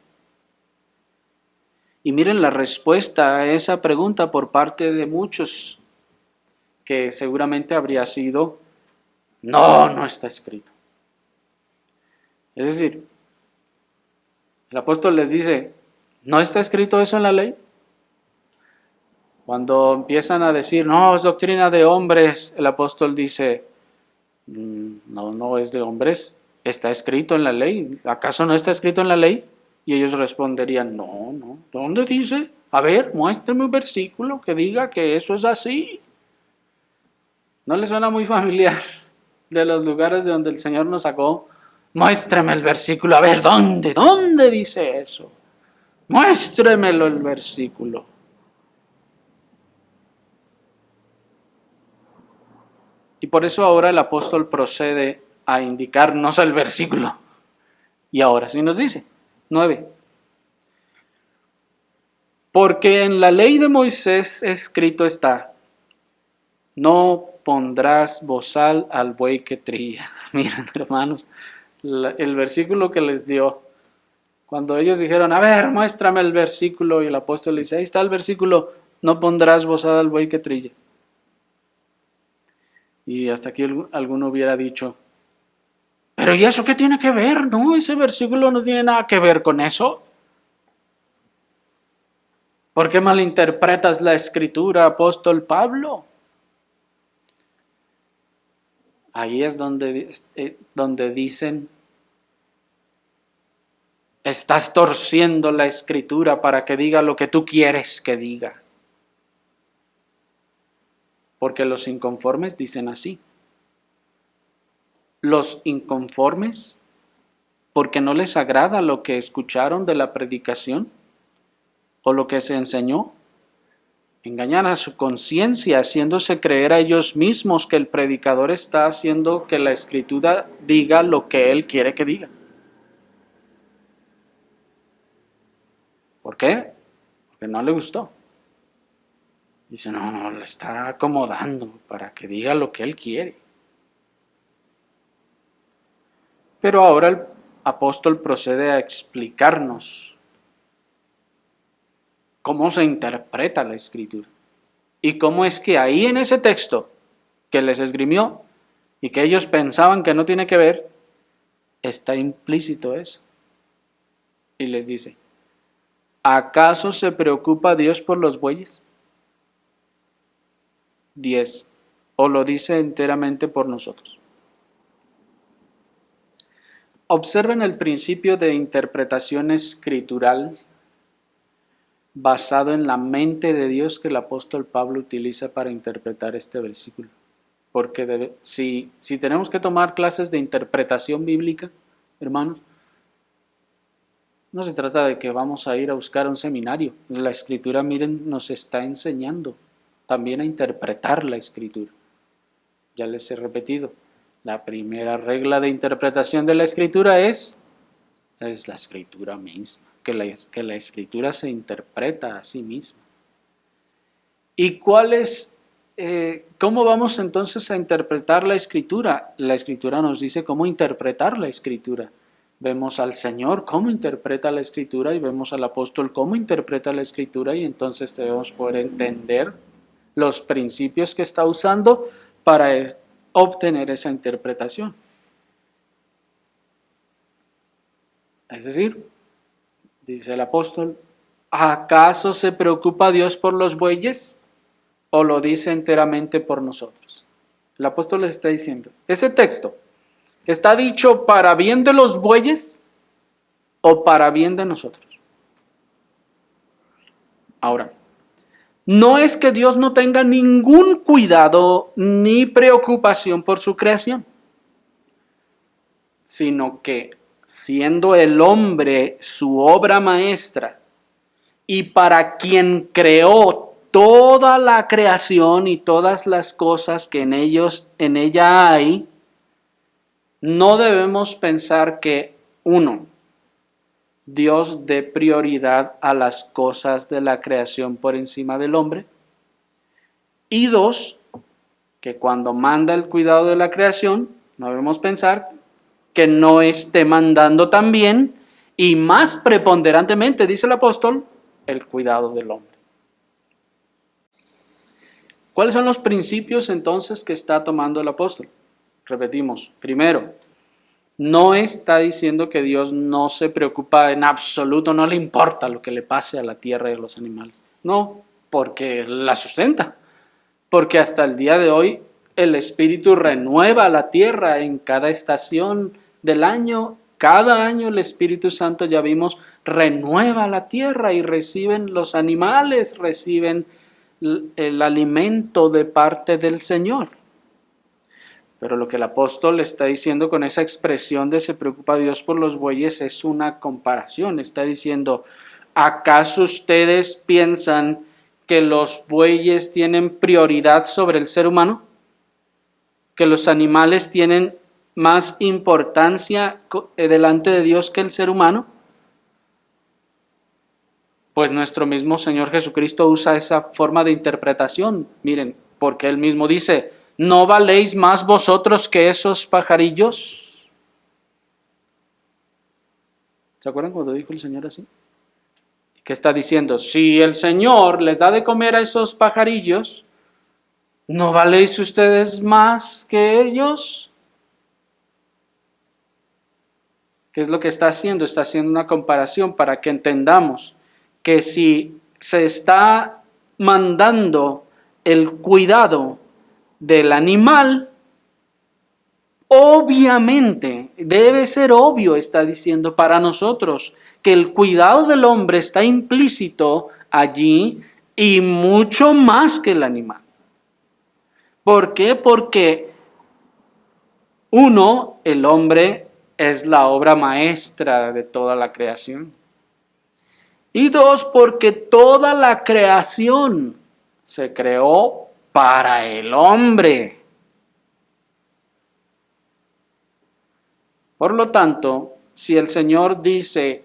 Y miren la respuesta a esa pregunta por parte de muchos, que seguramente habría sido, no, no está escrito. Es decir, el apóstol les dice, ¿no está escrito eso en la ley? Cuando empiezan a decir, no, es doctrina de hombres, el apóstol dice, no, no es de hombres, está escrito en la ley. ¿Acaso no está escrito en la ley? Y ellos responderían, no, no, ¿dónde dice? A ver, muéstrame un versículo que diga que eso es así. ¿No les suena muy familiar de los lugares de donde el Señor nos sacó? Muéstrame el versículo, a ver, ¿dónde dice eso? Muéstremelo el versículo. Y por eso ahora el apóstol procede a indicarnos el versículo. Y ahora sí nos dice, 9. Porque en la ley de Moisés escrito está, no pondrás bozal al buey que trilla. Miren, hermanos, el versículo que les dio, cuando ellos dijeron, a ver, muéstrame el versículo, y el apóstol dice, ahí está el versículo, no pondrás bozal al buey que trilla. Y hasta aquí alguno hubiera dicho, pero ¿y eso qué tiene que ver? No, ese versículo no tiene nada que ver con eso. ¿Por qué malinterpretas la escritura, apóstol Pablo? Ahí es donde dicen, estás torciendo la escritura para que diga lo que tú quieres que diga. Porque los inconformes dicen así. Los inconformes, porque no les agrada lo que escucharon de la predicación o lo que se enseñó, engañan a su conciencia, haciéndose creer a ellos mismos que el predicador está haciendo que la escritura diga lo que él quiere que diga. ¿Por qué? Porque no le gustó. Dice, no, le está acomodando para que diga lo que él quiere. Pero ahora el apóstol procede a explicarnos cómo se interpreta la escritura y cómo es que ahí en ese texto que les esgrimió y que ellos pensaban que no tiene que ver, está implícito eso. Y les dice, ¿acaso se preocupa Dios por los bueyes? 10. ¿O lo dice enteramente por nosotros? Observen el principio de interpretación escritural basado en la mente de Dios que el apóstol Pablo utiliza para interpretar este versículo. Porque si tenemos que tomar clases de interpretación bíblica, hermanos, no se trata de que vamos a ir a buscar un seminario. La escritura, miren, nos está enseñando también a interpretar la escritura. Ya les he repetido, la primera regla de interpretación de la escritura es la escritura misma, que la escritura se interpreta a sí misma. ¿Y cómo vamos entonces a interpretar la escritura? La escritura nos dice cómo interpretar la escritura. Vemos al Señor cómo interpreta la escritura y vemos al apóstol cómo interpreta la escritura y entonces debemos poder entender los principios que está usando para obtener esa interpretación. Es decir, dice el apóstol, ¿acaso se preocupa Dios por los bueyes? o lo dice enteramente por nosotros? El apóstol les está diciendo, ese texto está dicho para bien de los bueyes o para bien de nosotros. Ahora, no es que Dios no tenga ningún cuidado ni preocupación por su creación, sino que siendo el hombre su obra maestra y para quien creó toda la creación y todas las cosas que en ella hay, no debemos pensar que, uno, Dios dé prioridad a las cosas de la creación por encima del hombre, y dos, que cuando manda el cuidado de la creación, no debemos pensar que no esté mandando también, y más preponderantemente, dice el apóstol, el cuidado del hombre. ¿Cuáles son los principios entonces que está tomando el apóstol? Repetimos, primero, no está diciendo que Dios no se preocupa en absoluto, no le importa lo que le pase a la tierra y a los animales. No, porque la sustenta. Porque hasta el día de hoy el Espíritu renueva la tierra en cada estación del año. Cada año el Espíritu Santo, ya vimos, renueva la tierra y reciben los animales, reciben el alimento de parte del Señor. Pero lo que el apóstol está diciendo con esa expresión de se preocupa Dios por los bueyes es una comparación. Está diciendo, ¿acaso ustedes piensan que los bueyes tienen prioridad sobre el ser humano? ¿Que los animales tienen más importancia delante de Dios que el ser humano? Pues nuestro mismo Señor Jesucristo usa esa forma de interpretación. Miren, porque Él mismo dice, ¿no valéis más vosotros que esos pajarillos? ¿Se acuerdan cuando dijo el Señor así? ¿Qué está diciendo? Si el Señor les da de comer a esos pajarillos, ¿no valéis ustedes más que ellos? ¿Qué es lo que está haciendo? Está haciendo una comparación para que entendamos que si se está mandando el cuidado del animal, obviamente, debe ser obvio, está diciendo para nosotros, que el cuidado del hombre está implícito allí y mucho más que el animal. ¿Por qué? Porque uno, el hombre es la obra maestra de toda la creación. Y dos, porque toda la creación se creó para el hombre. Por lo tanto, si el Señor dice,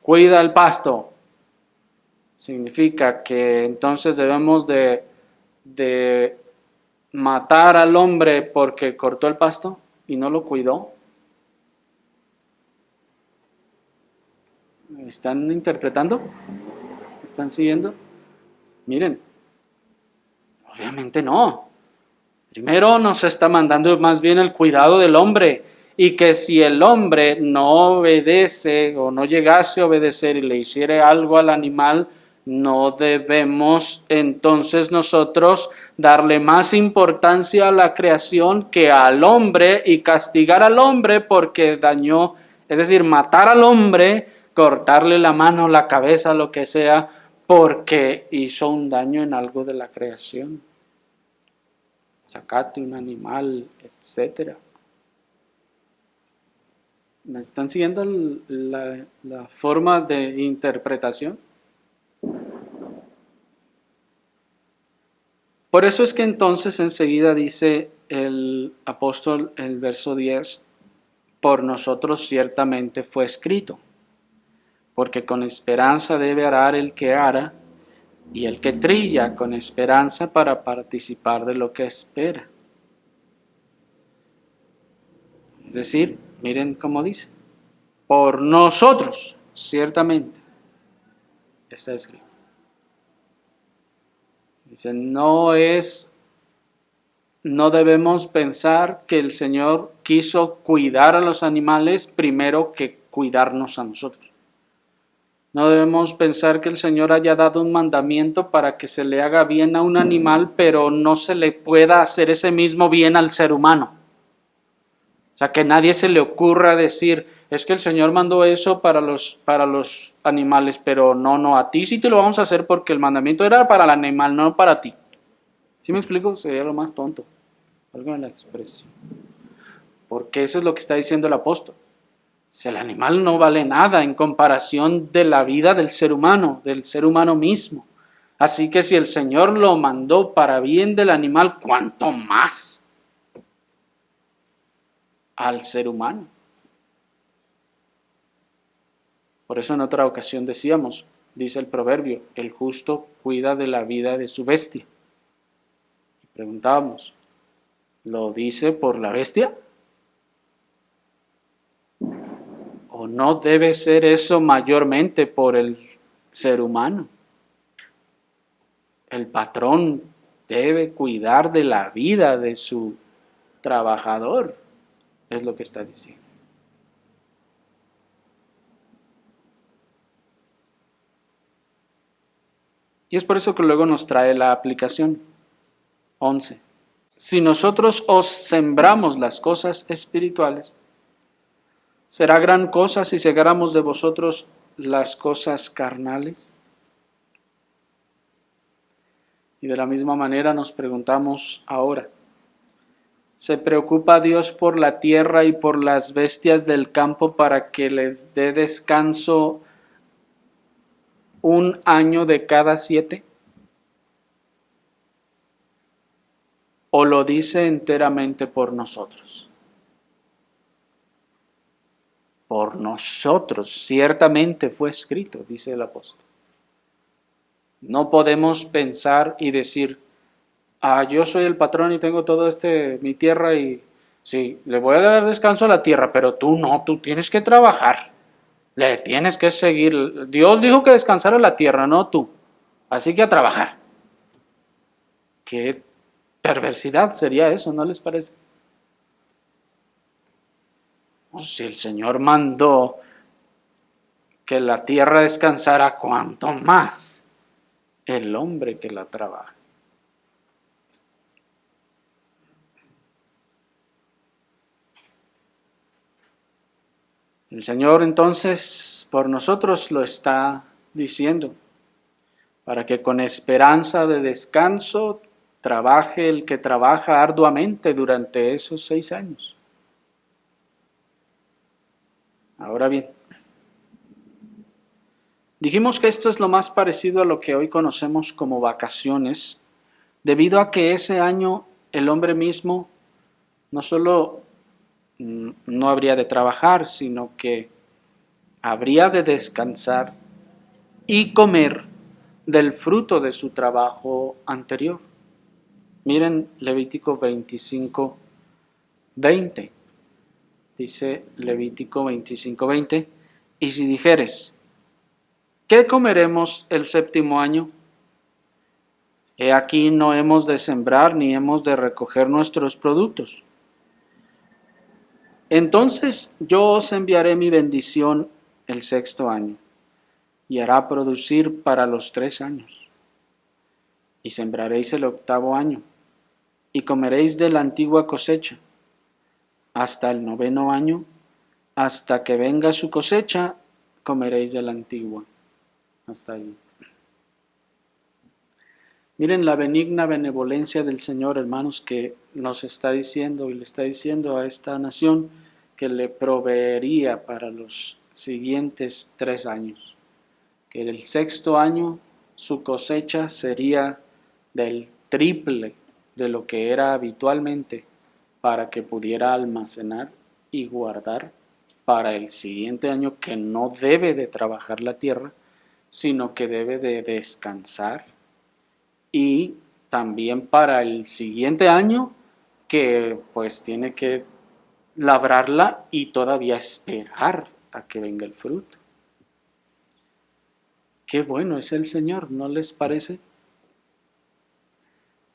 cuida el pasto, significa que entonces debemos de matar al hombre porque cortó el pasto y no lo cuidó. ¿Están interpretando? ¿Están siguiendo? Miren, obviamente no. Primero nos está mandando más bien el cuidado del hombre, y que si el hombre no obedece o no llegase a obedecer y le hiciera algo al animal, no debemos entonces nosotros darle más importancia a la creación que al hombre y castigar al hombre porque dañó, es decir, matar al hombre, cortarle la mano, la cabeza, lo que sea, porque hizo un daño en algo de la creación. Sacate un animal, etcétera. ¿Me están siguiendo la forma de interpretación? Por eso es que entonces enseguida dice el apóstol en el verso 10, por nosotros ciertamente fue escrito, porque con esperanza debe arar el que ara, y el que trilla con esperanza para participar de lo que espera. Es decir, miren cómo dice, por nosotros, ciertamente, está escrito. Dice, no debemos pensar que el Señor quiso cuidar a los animales primero que cuidarnos a nosotros. No debemos pensar que el Señor haya dado un mandamiento para que se le haga bien a un animal, pero no se le pueda hacer ese mismo bien al ser humano. O sea, que nadie se le ocurra decir, es que el Señor mandó eso para los animales, pero no, a ti sí te lo vamos a hacer porque el mandamiento era para el animal, no para ti. ¿Sí me explico? Sería lo más tonto. Válgame la expresión. Porque eso es lo que está diciendo el apóstol. Si el animal no vale nada en comparación de la vida del ser humano mismo. Así que si el Señor lo mandó para bien del animal, ¿cuánto más al ser humano? Por eso en otra ocasión decíamos, dice el proverbio, el justo cuida de la vida de su bestia. Y preguntábamos, ¿lo dice por la bestia? ¿O no debe ser eso mayormente por el ser humano? El patrón debe cuidar de la vida de su trabajador, es lo que está diciendo. Y es por eso que luego nos trae la aplicación 11. Si nosotros os sembramos las cosas espirituales, ¿será gran cosa si segáramos de vosotros las cosas carnales? Y de la misma manera nos preguntamos ahora, ¿se preocupa Dios por la tierra y por las bestias del campo para que les dé descanso un año de cada 7? ¿O lo dice enteramente por nosotros? Por nosotros, ciertamente fue escrito, dice el apóstol. No podemos pensar y decir, yo soy el patrón y tengo todo mi tierra y sí, le voy a dar descanso a la tierra, pero tú no, tú tienes que trabajar, le tienes que seguir. Dios dijo que descansara la tierra, no tú, así que a trabajar. Qué perversidad sería eso, ¿no les parece? O si el Señor mandó que la tierra descansara, cuanto más el hombre que la trabaja. El Señor entonces por nosotros lo está diciendo, para que con esperanza de descanso trabaje el que trabaja arduamente durante esos 6 años. Ahora bien, dijimos que esto es lo más parecido a lo que hoy conocemos como vacaciones, debido a que ese año el hombre mismo no solo no habría de trabajar, sino que habría de descansar y comer del fruto de su trabajo anterior. Miren Levítico 25:20. Dice Levítico 25:20, y si dijeres, ¿qué comeremos el 7º año? He aquí no hemos de sembrar ni hemos de recoger nuestros productos. Entonces yo os enviaré mi bendición el 6º año, y hará producir para los 3 años. Y sembraréis el 8º año, y comeréis de la antigua cosecha, hasta el 9º año, hasta que venga su cosecha, comeréis de la antigua. Hasta ahí. Miren la benigna benevolencia del Señor, hermanos, que nos está diciendo y le está diciendo a esta nación que le proveería para los siguientes 3 años. Que en el 6º año su cosecha sería del triple de lo que era habitualmente, para que pudiera almacenar y guardar para el siguiente año, que no debe de trabajar la tierra, sino que debe de descansar, y también para el siguiente año que pues tiene que labrarla y todavía esperar a que venga el fruto. Qué bueno es el Señor, ¿no les parece?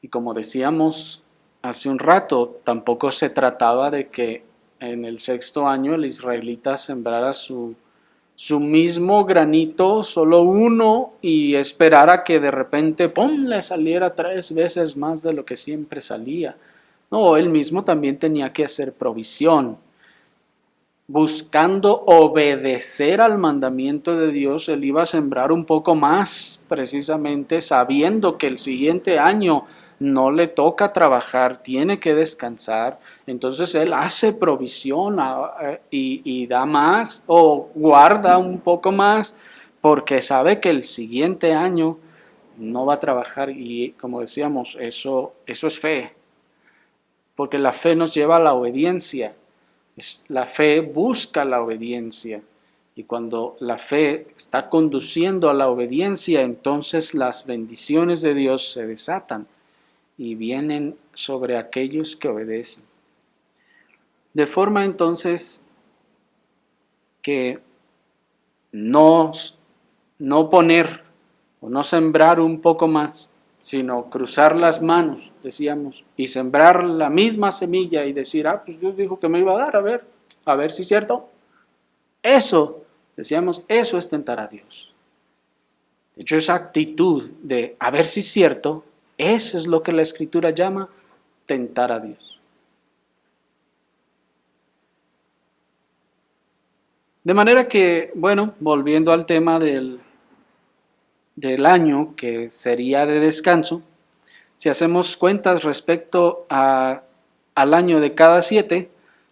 Y como decíamos hace un rato, tampoco se trataba de que en el 6º año el israelita sembrara su su mismo granito, solo uno, y esperar a que de repente, ¡pum!, le saliera 3 veces más de lo que siempre salía. No, él mismo también tenía que hacer provisión. Buscando obedecer al mandamiento de Dios, él iba a sembrar un poco más, precisamente sabiendo que el siguiente año no le toca trabajar, tiene que descansar. Entonces él hace provisión y da más o guarda un poco más porque sabe que el siguiente año no va a trabajar. Y como decíamos, eso es fe, porque la fe nos lleva a la obediencia. La fe busca la obediencia. Y cuando la fe está conduciendo a la obediencia, entonces las bendiciones de Dios se desatan y vienen sobre aquellos que obedecen. De forma entonces que no, no poner o no sembrar un poco más, sino cruzar las manos, decíamos, y sembrar la misma semilla y decir, pues Dios dijo que me iba a dar, a ver si es cierto. Eso, decíamos, eso es tentar a Dios. De hecho, esa actitud de a ver si es cierto, eso es lo que la Escritura llama tentar a Dios. De manera que, bueno, volviendo al tema del año, que sería de descanso, si hacemos cuentas respecto al año de cada 7,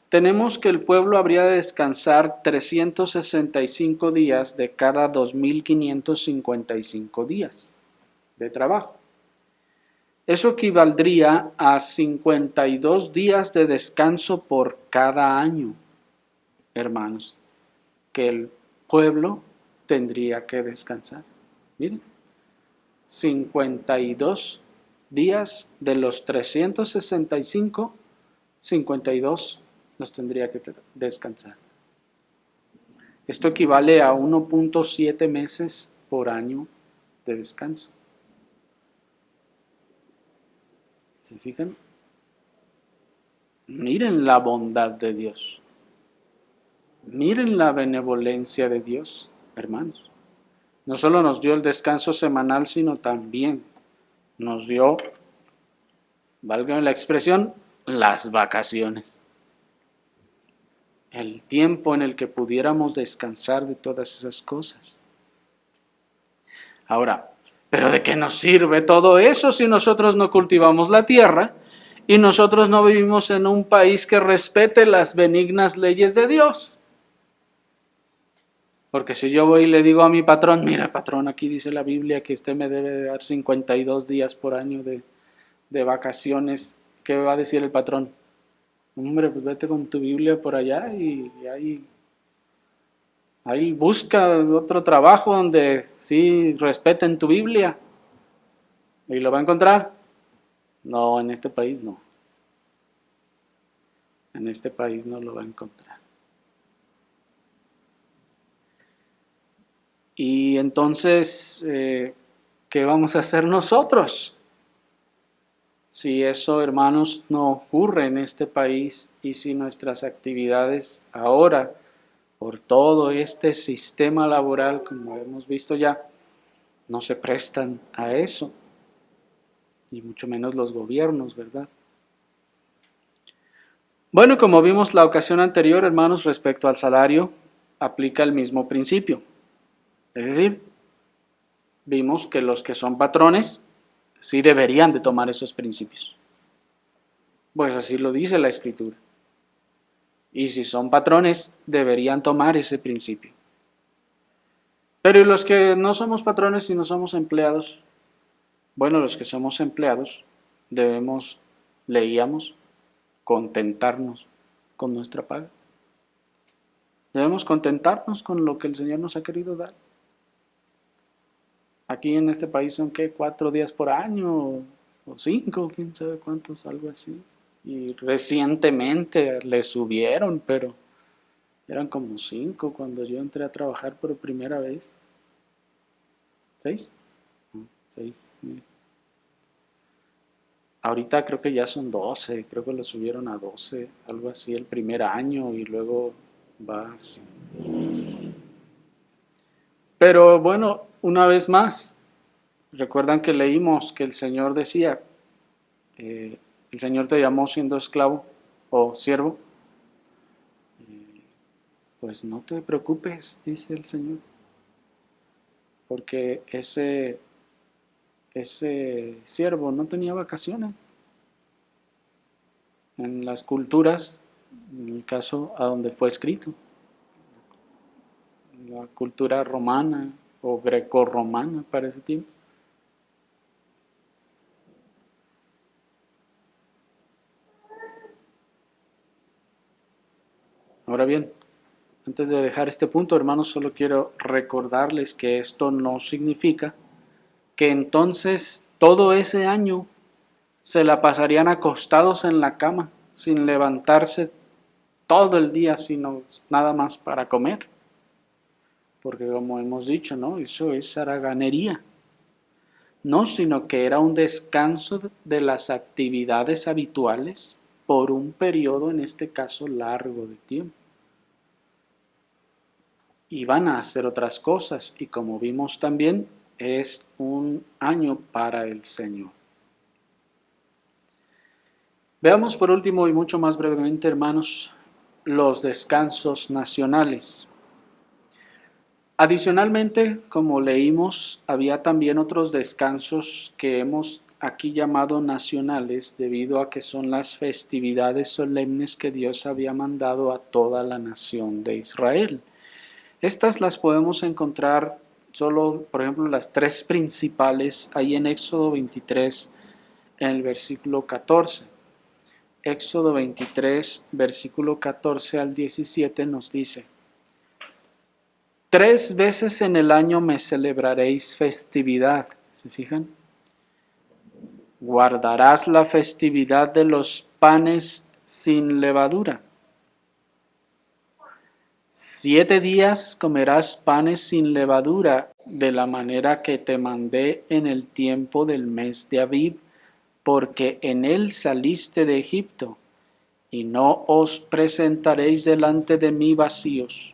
tenemos que el pueblo habría de descansar 365 días de cada 2555 días de trabajo. Eso equivaldría a 52 días de descanso por cada año, hermanos, que el pueblo tendría que descansar. Miren, 52 días de los 365, 52 los tendría que descansar. Esto equivale a 1.7 meses por año de descanso. ¿Se fijan? Miren la bondad de Dios. Miren la benevolencia de Dios, hermanos. No solo nos dio el descanso semanal, sino también nos dio, válgame la expresión, las vacaciones. El tiempo en el que pudiéramos descansar de todas esas cosas. Ahora, ¿pero de qué nos sirve todo eso si nosotros no cultivamos la tierra y nosotros no vivimos en un país que respete las benignas leyes de Dios? Porque si yo voy y le digo a mi patrón, mira patrón, aquí dice la Biblia que usted me debe de dar 52 días por año de vacaciones, ¿qué va a decir el patrón? Hombre, pues vete con tu Biblia por allá y ahí busca otro trabajo donde sí respeten tu Biblia. ¿Y lo va a encontrar? No, en este país no. En este país no lo va a encontrar. Y entonces, ¿qué vamos a hacer nosotros? Si eso, hermanos, no ocurre en este país y si nuestras actividades ahora, por todo este sistema laboral, como hemos visto ya, no se prestan a eso, y mucho menos los gobiernos, ¿verdad? Bueno, como vimos la ocasión anterior, hermanos, respecto al salario, aplica el mismo principio. Es decir, vimos que los que son patrones sí deberían de tomar esos principios. Pues así lo dice la Escritura. Y si son patrones, deberían tomar ese principio. Pero ¿y los que no somos patrones y no somos empleados? Bueno, los que somos empleados debemos, leíamos, contentarnos con nuestra paga. Debemos contentarnos con lo que el Señor nos ha querido dar. Aquí en este país son, ¿qué? 4 días por año o 5, quién sabe cuántos, algo así. Y recientemente le subieron, pero eran como 5 cuando yo entré a trabajar por primera vez. 6. 6. Ahorita creo que ya son 12, creo que lo subieron a 12, algo así el primer año y luego va así. Pero bueno, una vez más, recuerdan que leímos que el Señor decía, el Señor te llamó siendo esclavo o siervo, pues no te preocupes, dice el Señor, porque ese siervo no tenía vacaciones. En las culturas, en el caso a donde fue escrito, la cultura romana o grecorromana para ese tiempo. Ahora bien, antes de dejar este punto, hermanos, solo quiero recordarles que esto no significa que entonces todo ese año se la pasarían acostados en la cama, sin levantarse todo el día, sino nada más para comer. Porque como hemos dicho, ¿no? Eso es haraganería. No, sino que era un descanso de las actividades habituales por un periodo, en este caso, largo de tiempo. Y van a hacer otras cosas, y como vimos también, es un año para el Señor. Veamos por último y mucho más brevemente, hermanos, los descansos nacionales. Adicionalmente, como leímos, había también otros descansos que hemos aquí llamado nacionales debido a que son las festividades solemnes que Dios había mandado a toda la nación de Israel. Estas las podemos encontrar solo, por ejemplo, las tres principales ahí en Éxodo 23, en el versículo 14. Éxodo 23, versículo 14 al 17 nos dice: 3 veces en el año me celebraréis festividad. ¿Se fijan? Guardarás la festividad de los panes sin levadura. 7 días comerás panes sin levadura, de la manera que te mandé en el tiempo del mes de Abib, porque en él saliste de Egipto, y no os presentaréis delante de mí vacíos.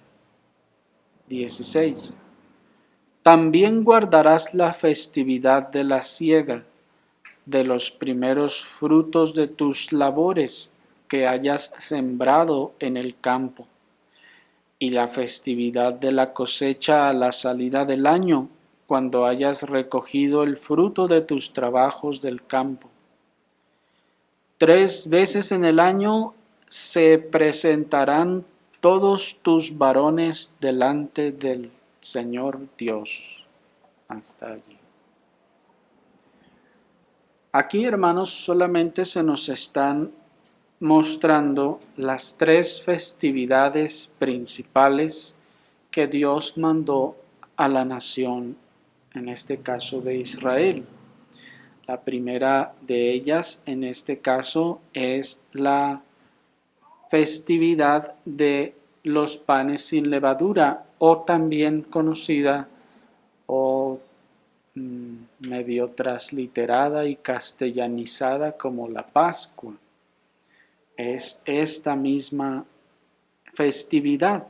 16. También guardarás la festividad de la siega, de los primeros frutos de tus labores que hayas sembrado en el campo, y la festividad de la cosecha a la salida del año, cuando hayas recogido el fruto de tus trabajos del campo. 3 veces en el año se presentarán todos tus varones delante del Señor Dios. Hasta allí. Aquí, hermanos, solamente se nos están mostrando las 3 festividades principales que Dios mandó a la nación, en este caso de Israel. La primera de ellas, en este caso, es la festividad de los panes sin levadura, o también conocida o medio transliterada y castellanizada como la Pascua. Es esta misma festividad,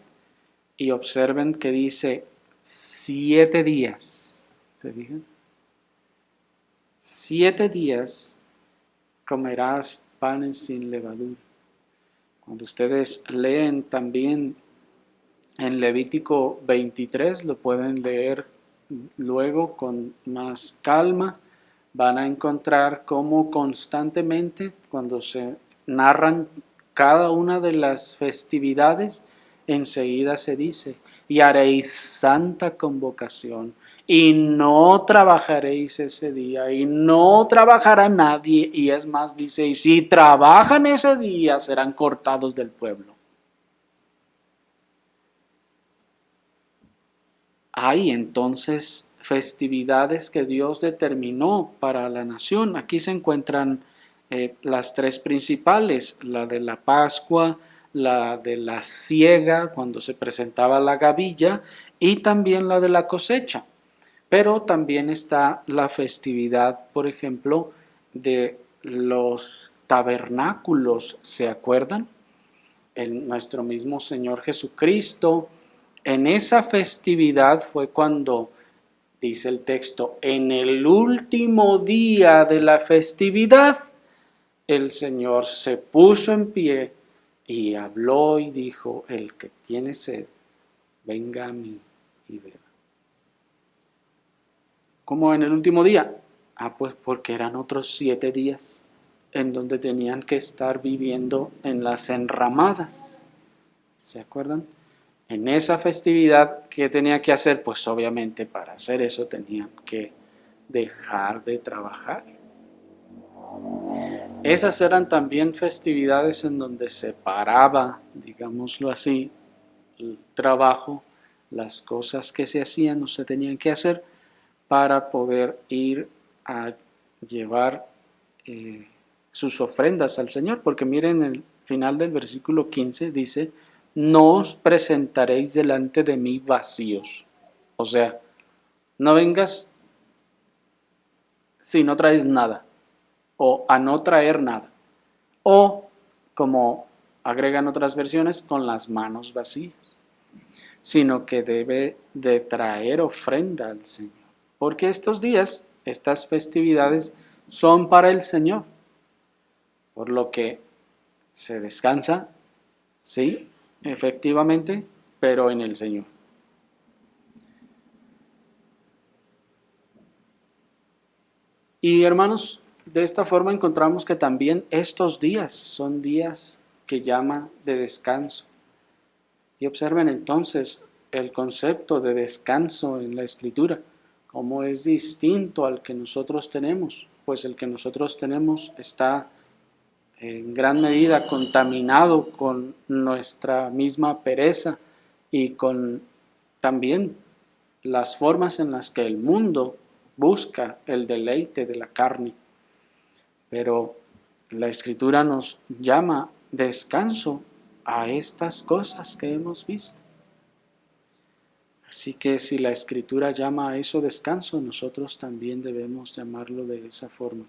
y observen que dice 7 días. ¿Se fijan? 7 días comerás panes sin levadura. Cuando ustedes leen también en Levítico 23, lo pueden leer luego con más calma, van a encontrar cómo constantemente, cuando se narran cada una de las festividades, enseguida se dice: y haréis santa convocación, y no trabajaréis ese día, y no trabajará nadie, y es más, dice, y si trabajan ese día serán cortados del pueblo. Hay entonces festividades que Dios determinó para la nación. Aquí se encuentran las 3 principales: la de la Pascua, la de la siega, cuando se presentaba la gavilla, y también la de la cosecha. Pero también está la festividad, por ejemplo, de los tabernáculos. ¿Se acuerdan? Nuestro mismo Señor Jesucristo En esa festividad fue cuando, dice el texto, en el último día de la festividad, el Señor se puso en pie y habló y dijo, el que tiene sed, venga a mí y beba. ¿Cómo en el último día? Pues porque eran otros 7 días en donde tenían que estar viviendo en las enramadas. ¿Se acuerdan? En esa festividad, ¿qué tenía que hacer? Pues obviamente para hacer eso tenían que dejar de trabajar. Esas eran también festividades en donde se paraba, digámoslo así, el trabajo, las cosas que se hacían o se tenían que hacer para poder ir a llevar sus ofrendas al Señor, porque miren el final del versículo 15 dice, no os presentaréis delante de mí vacíos. O sea, no vengas si no traes nada, o a no traer nada, o como agregan otras versiones, con las manos vacías, sino que debe de traer ofrenda al Señor, porque estos días, estas festividades son para el Señor, por lo que se descansa, sí, efectivamente, pero en el Señor. Y hermanos, de esta forma encontramos que también estos días son días que llama de descanso. Y observen entonces el concepto de descanso en la Escritura, cómo es distinto al que nosotros tenemos, pues el que nosotros tenemos está en gran medida contaminado con nuestra misma pereza y con también las formas en las que el mundo busca el deleite de la carne. Pero la Escritura nos llama descanso a estas cosas que hemos visto. Así que si la Escritura llama a eso descanso, nosotros también debemos llamarlo de esa forma.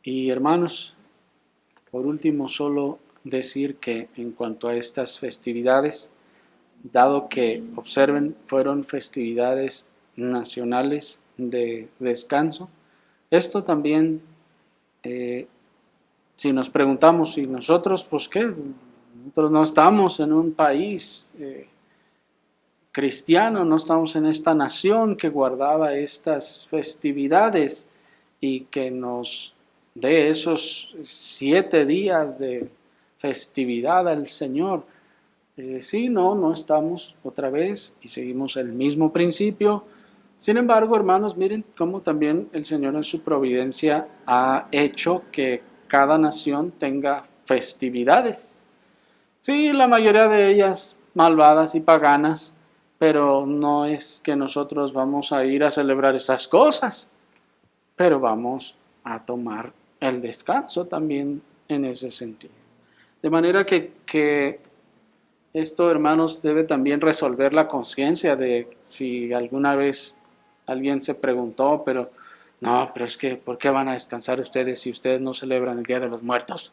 Y hermanos, por último, solo decir que en cuanto a estas festividades, dado que, observen, fueron festividades nacionales de descanso, esto también, si nos preguntamos, ¿y nosotros, pues qué? Nosotros no estamos en un país cristiano, no estamos en esta nación que guardaba estas festividades y que nos dé esos 7 días de festividad al Señor. Sí, no estamos otra vez y seguimos el mismo principio. Sin embargo, hermanos, miren cómo también el Señor en su providencia ha hecho que cada nación tenga festividades. Sí, la mayoría de ellas malvadas y paganas, pero no es que nosotros vamos a ir a celebrar esas cosas, pero vamos a tomar el descanso también en ese sentido. De manera que esto, hermanos, debe también resolver la conciencia de si alguna vez alguien se preguntó, pero es que, ¿por qué van a descansar ustedes si ustedes no celebran el Día de los Muertos?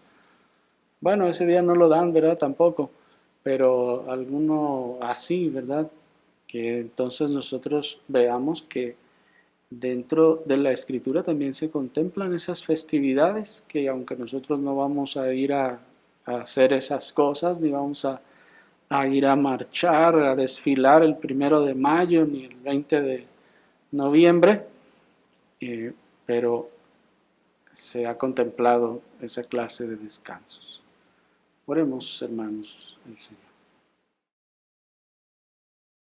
Bueno, ese día no lo dan, ¿verdad? Tampoco, pero alguno así, ¿verdad? Que entonces nosotros veamos que dentro de la Escritura también se contemplan esas festividades, que aunque nosotros no vamos a ir a hacer esas cosas, ni vamos a ir a marchar, a desfilar el 1 de mayo, ni el 20 de noviembre, pero se ha contemplado esa clase de descansos. Oremos, hermanos, al Señor.